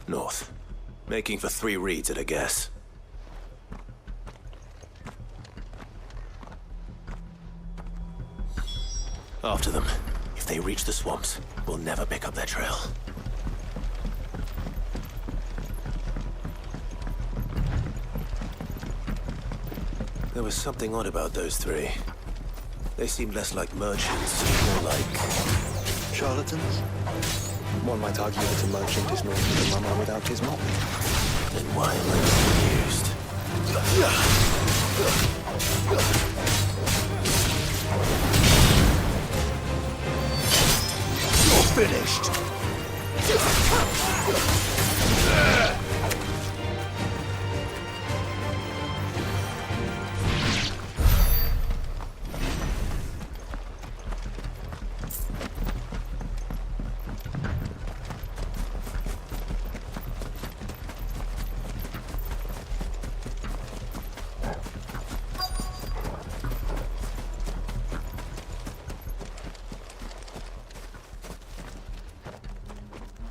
North. Making for 3 reeds at a guess. After them. If they reach the swamps, we'll never pick up their trail. There was something odd about those 3. They seemed less like merchants, more like... charlatans? One might argue that a merchant is not a mummer without his mop. Then why am I confused? You're finished!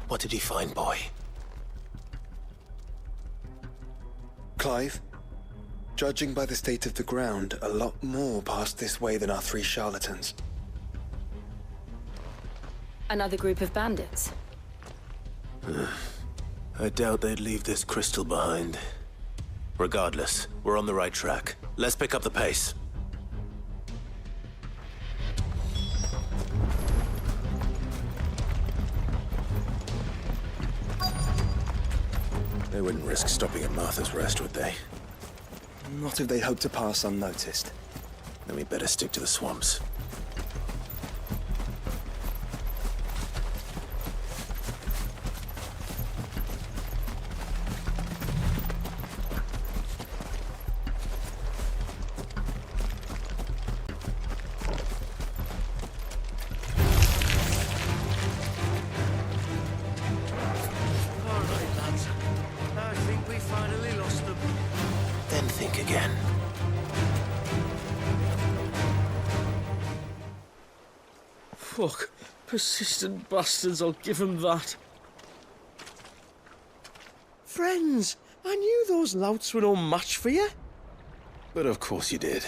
What did he find, boy? Clive, judging by the state of the ground, a lot more passed this way than our 3 charlatans. Another group of bandits. I doubt they'd leave this crystal behind. Regardless, we're on the right track. Let's pick up the pace. They wouldn't risk stopping at Martha's Rest, would they? Not if they hope to pass unnoticed. Then we better stick to the swamps. Fuck. Persistent bastards, I'll give them that. Friends, I knew those louts were no match for you. But of course you did.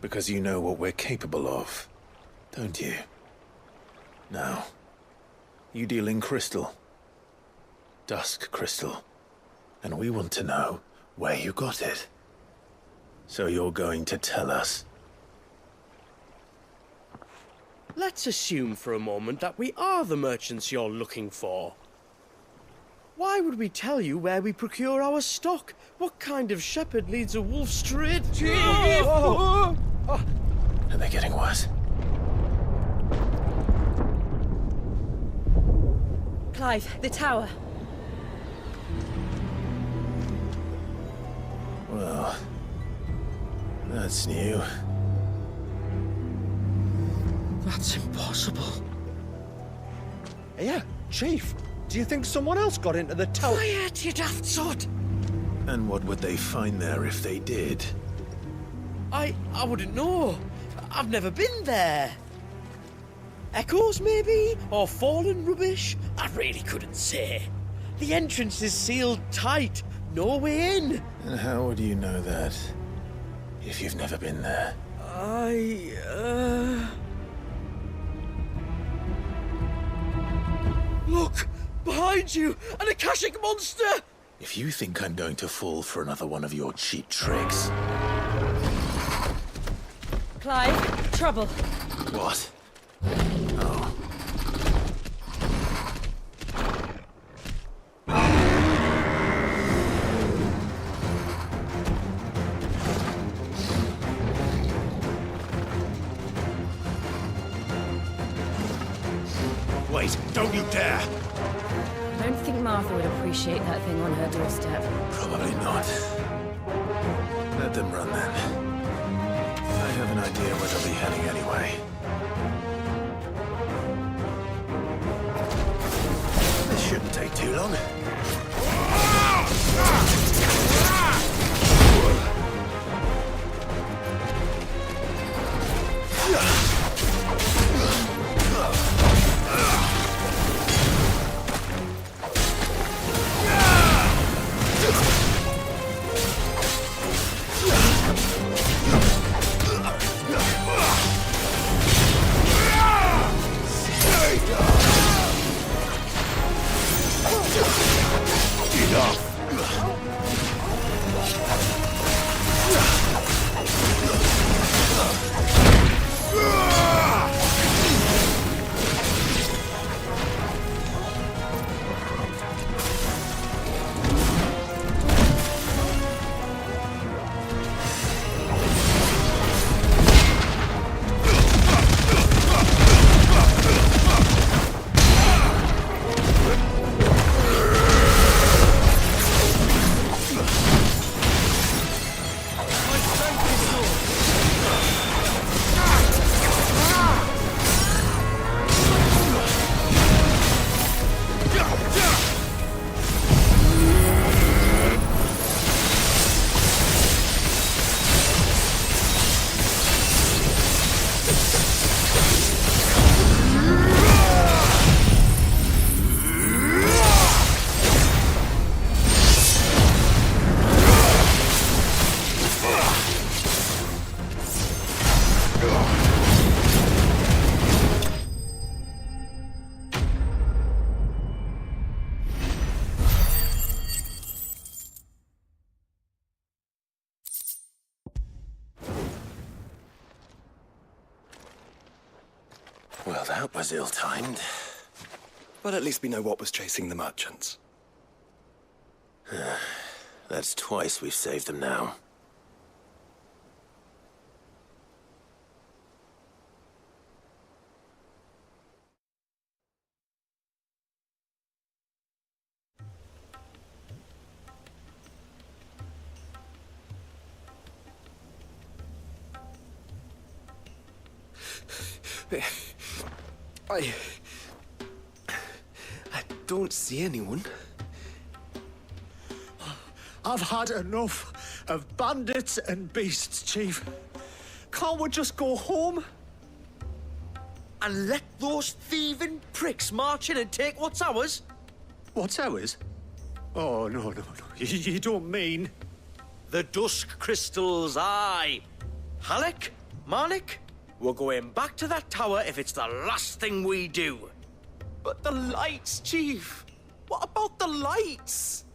Because you know what we're capable of, don't you? Now, you deal in crystal. Dusk crystal. And we want to know where you got it. So you're going to tell us. Let's assume for a moment that we are the merchants you're looking for. Why would we tell you where we procure our stock? What kind of shepherd leads a wolf straight? Are they getting worse? Clive, the tower. Well, that's new. That's impossible. Yeah, Chief. Do you think someone else got into the tower? Quiet, you daft sod! And what would they find there if they did? I wouldn't know. I've never been there. Echoes, maybe? Or fallen rubbish? I really couldn't say. The entrance is sealed tight. No way in. And how would you know that? If you've never been there? Look! Behind you! An Akashic monster! If you think I'm going to fall for another one of your cheap tricks... Clive, trouble. What? Oh. Wait, don't you dare! I don't think Martha would appreciate that thing on her doorstep. Probably not. Let them run then. I have an idea where they'll be heading anyway. This shouldn't take too long. Well, that was ill-timed. But at least we know what was chasing the merchants. That's twice we've saved them now. I don't see anyone. I've had enough of bandits and beasts, Chief. Can't we just go home? And let those thieving pricks march in and take what's ours? What's ours? Oh, no. You don't mean... The Dusk Crystals, aye. Halleck, Marnik, we're going back to that tower if it's the last thing we do. But the lights, Chief. What about the lights?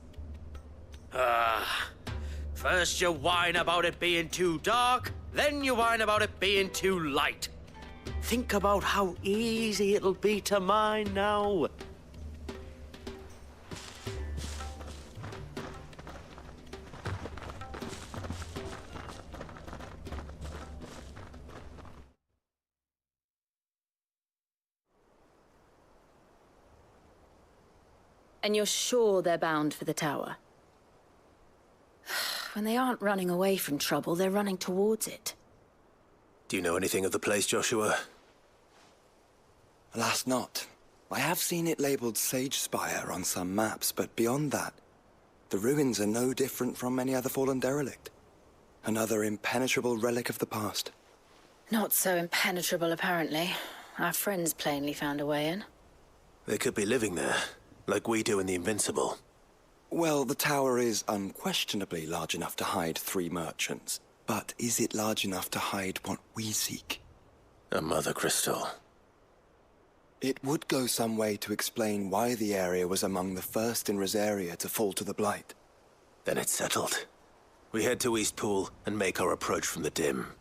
First you whine about it being too dark, then you whine about it being too light. Think about how easy it'll be to mine now. And you're sure they're bound for the tower? When they aren't running away from trouble, they're running towards it. Do you know anything of the place, Joshua? Alas, not. I have seen it labeled Sage Spire on some maps, but beyond that, the ruins are no different from any other fallen derelict. Another impenetrable relic of the past. Not so impenetrable, apparently. Our friends plainly found a way in. They could be living there, like we do in the Invincible. Well, the tower is unquestionably large enough to hide 3 merchants. But is it large enough to hide what we seek? A Mother Crystal. It would go some way to explain why the area was among the first in Rosaria to fall to the Blight. Then it's settled. We head to Eastpool and make our approach from the dim.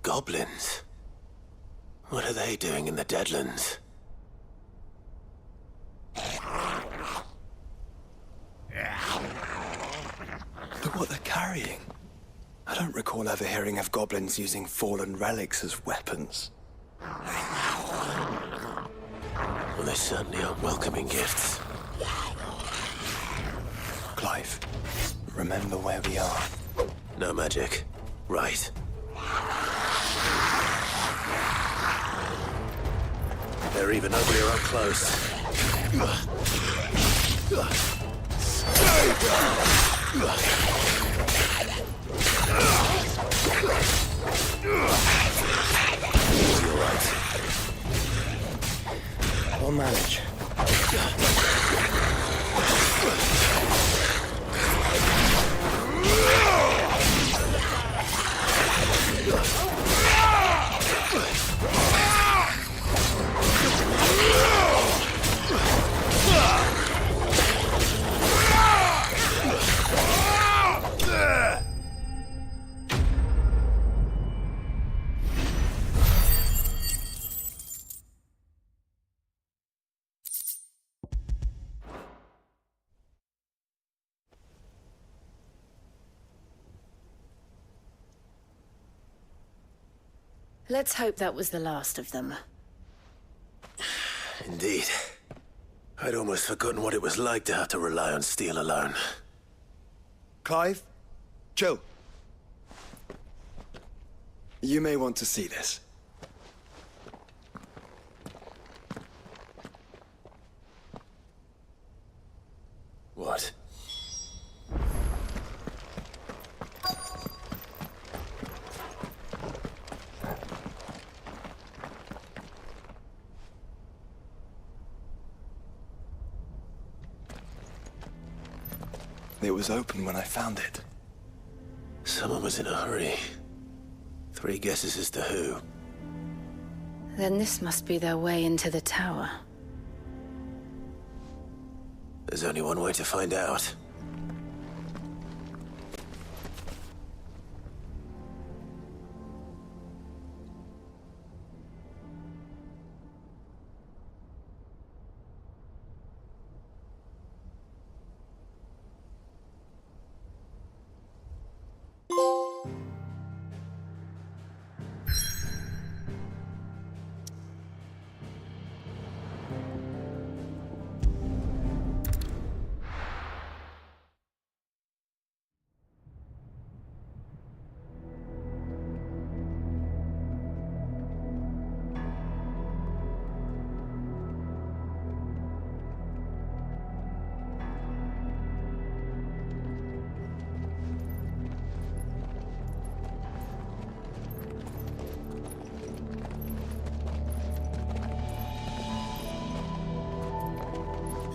Goblins? What are they doing in the Deadlands? Look what they're carrying. I don't recall ever hearing of goblins using fallen relics as weapons. Well, they certainly aren't welcoming gifts. Clive, remember where we are. No magic. Right. They're even uglier up close. You're right. We'll manage. Let's hope that was the last of them. Indeed. I'd almost forgotten what it was like to have to rely on steel alone. Clive? Chill. You may want to see this. What? It was open when I found it. Someone was in a hurry. 3 guesses as to who. Then this must be their way into the tower. There's only one way to find out.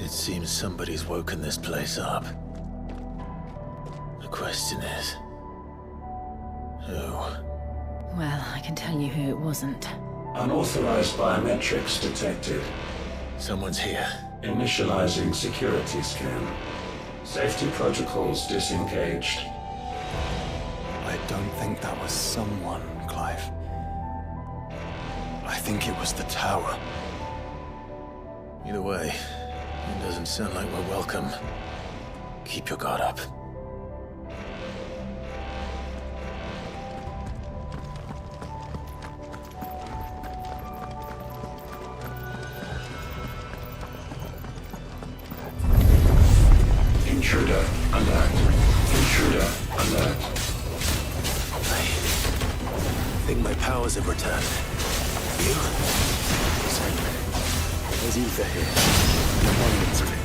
It seems somebody's woken this place up. The question is... who? Well, I can tell you who it wasn't. Unauthorized biometrics detected. Someone's here. Initializing security scan. Safety protocols disengaged. I don't think that was someone, Clive. I think it was the tower. Either way, it doesn't sound like we're welcome. Keep your guard up. Intruder alert. Intruder alert. I think my powers have returned. You? There's ether here. Abundance of it.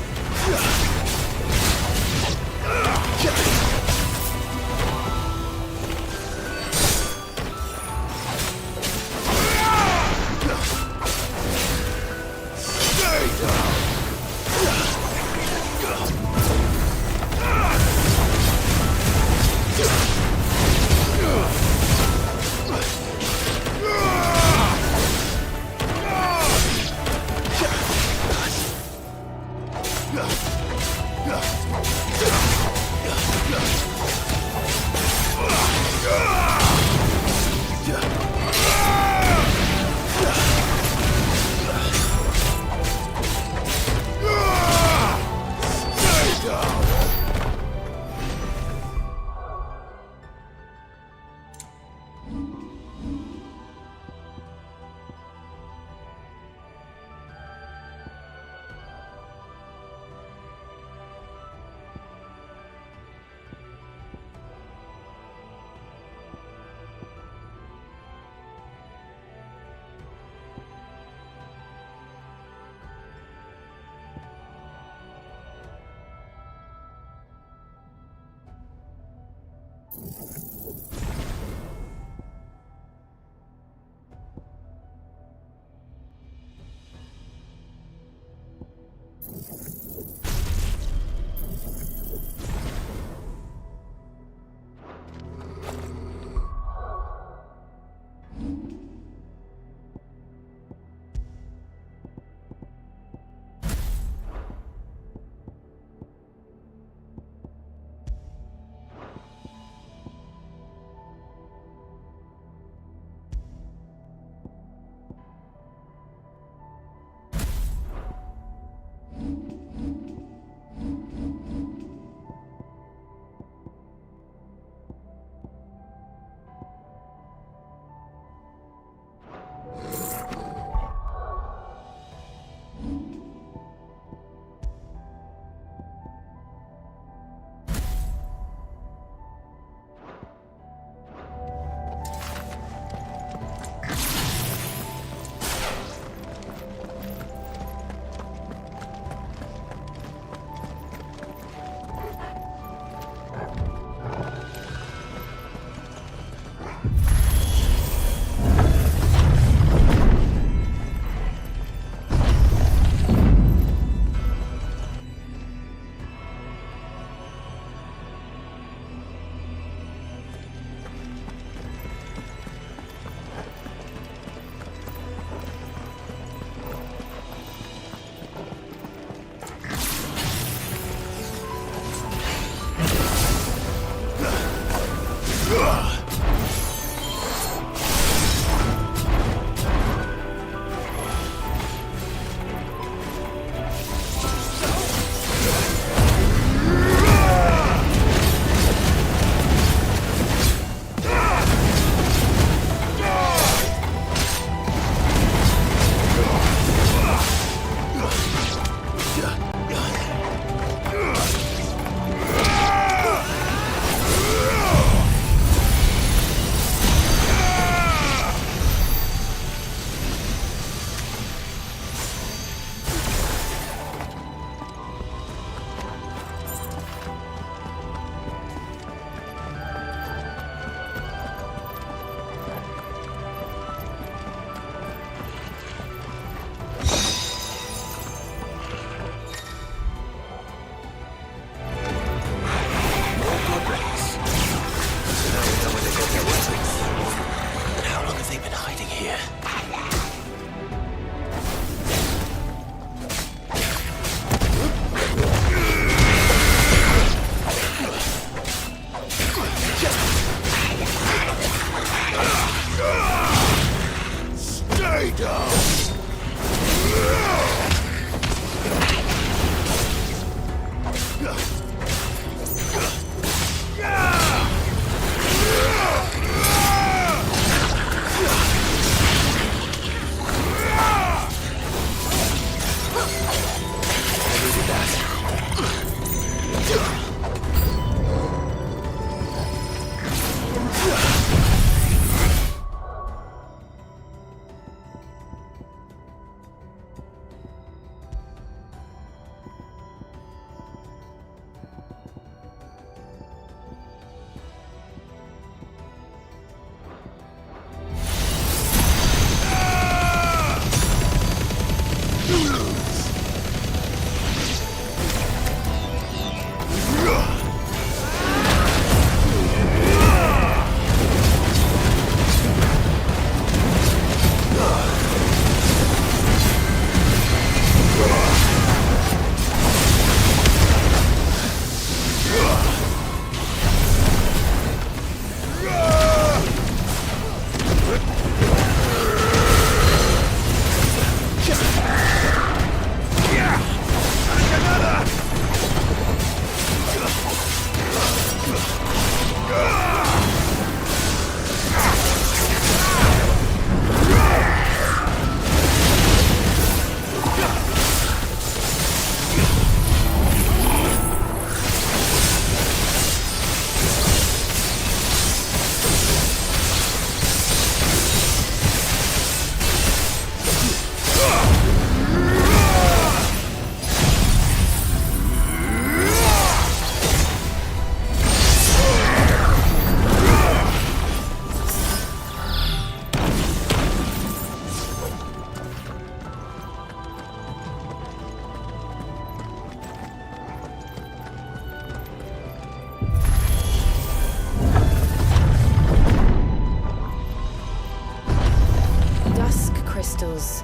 Crystals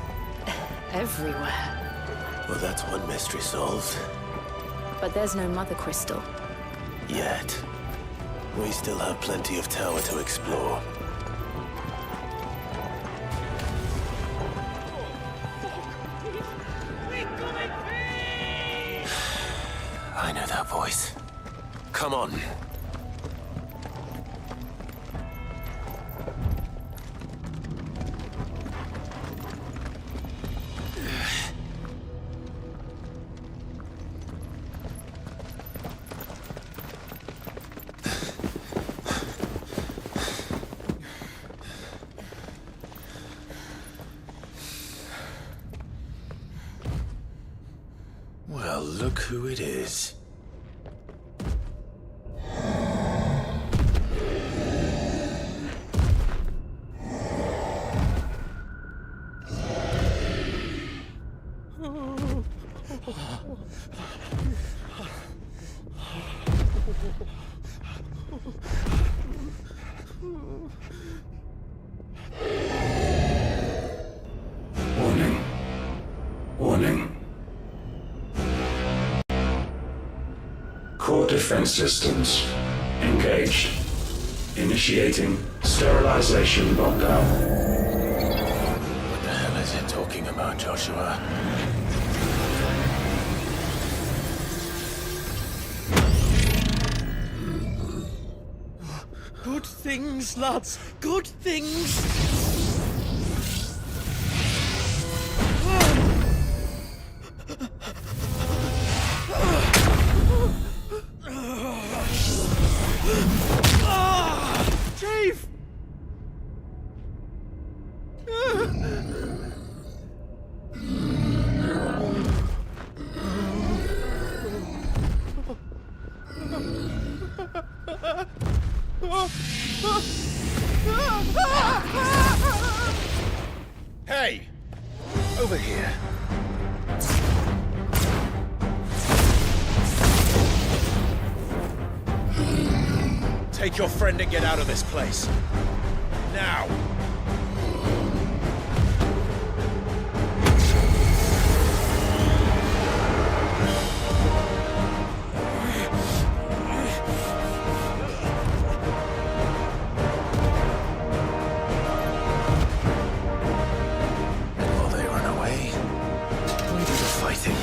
everywhere. Well, that's one mystery solved. But there's no Mother Crystal. Yet. We still have plenty of tower to explore. I know that voice. Come on. Well, look who it is. Warning. Warning. Core defense systems engaged. Initiating sterilization lockdown. What the hell is it talking about, Joshua? Good things, lads. Good things. Chief! Hey! Over here. Take your friend and get out of this place. Now! While they run away, we do the fighting.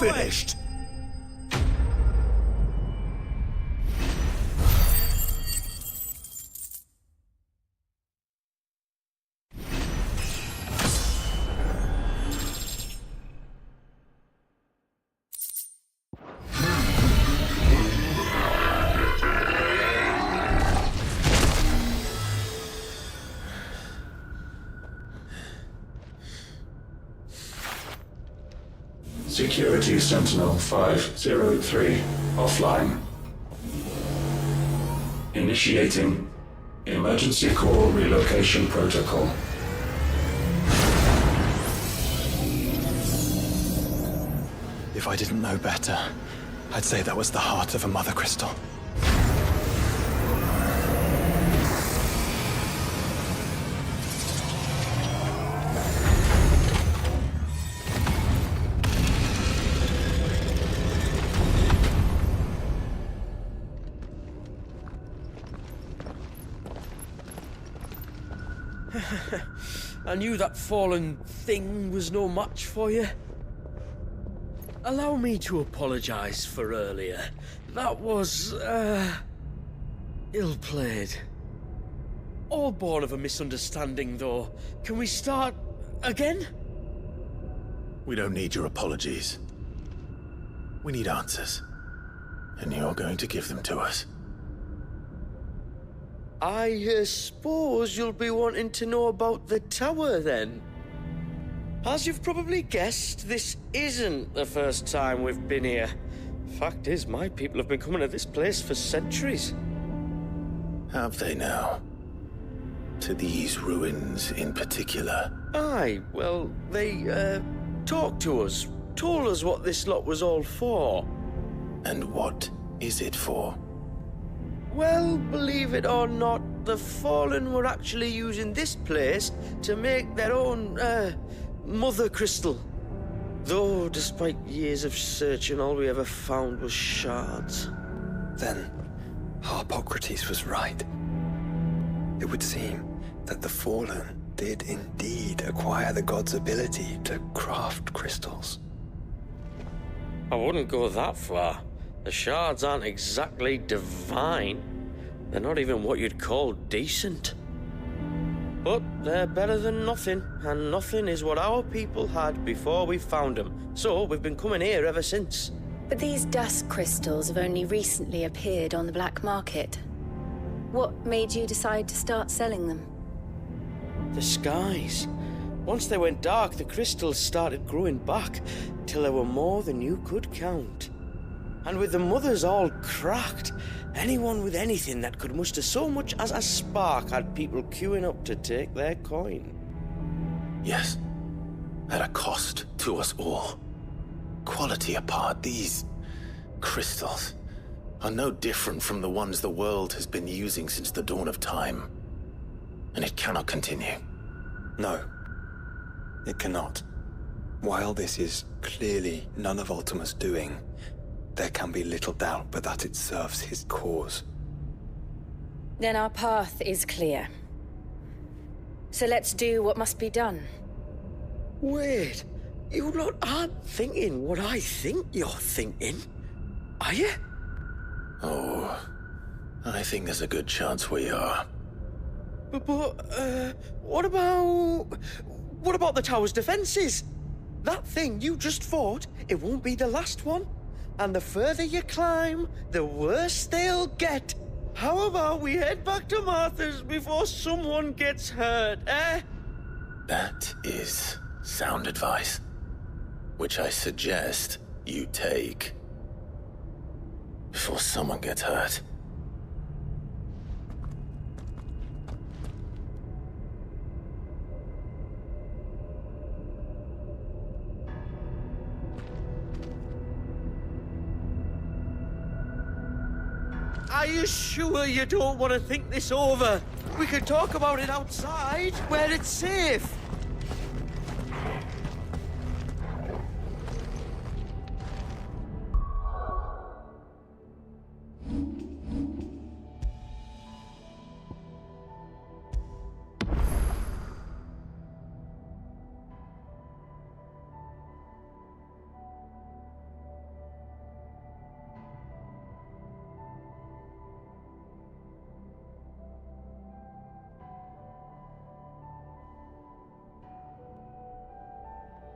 finished. Security Sentinel 503 offline. Initiating Emergency Core Relocation Protocol. If I didn't know better, I'd say that was the heart of a Mother Crystal. I knew that fallen thing was no match for you. Allow me to apologize for earlier. That was, ill-played. All born of a misunderstanding, though. Can we start again? We don't need your apologies. We need answers. And you're going to give them to us. I suppose you'll be wanting to know about the tower, then. As you've probably guessed, this isn't the first time we've been here. Fact is, my people have been coming to this place for centuries. Have they now? To these ruins in particular? Aye, well, they, talked to us, told us what this lot was all for. And what is it for? Well, believe it or not, the Fallen were actually using this place to make their own, Mother Crystal. Though, despite years of searching, all we ever found was shards. Then, Harpocrates was right. It would seem that the Fallen did indeed acquire the god's ability to craft crystals. I wouldn't go that far. The shards aren't exactly divine. They're not even what you'd call decent. But they're better than nothing, and nothing is what our people had before we found them. So we've been coming here ever since. But these dusk crystals have only recently appeared on the black market. What made you decide to start selling them? The skies. Once they went dark, the crystals started growing back, till there were more than you could count. And with the mothers all cracked, anyone with anything that could muster so much as a spark had people queuing up to take their coin. Yes, at a cost to us all. Quality apart, these crystals are no different from the ones the world has been using since the dawn of time. And it cannot continue. No, it cannot. While this is clearly none of Ultima's doing, there can be little doubt but that it serves his cause. Then our path is clear. So let's do what must be done. Wait, you lot aren't thinking what I think you're thinking, are you? Oh, I think there's a good chance we are. But what about the tower's defenses? That thing you just fought, it won't be the last one. And the further you climb, the worse they'll get. How about we head back to Martha's before someone gets hurt, eh? That is sound advice, which I suggest you take before someone gets hurt. Are you sure you don't want to think this over? We could talk about it outside, where it's safe.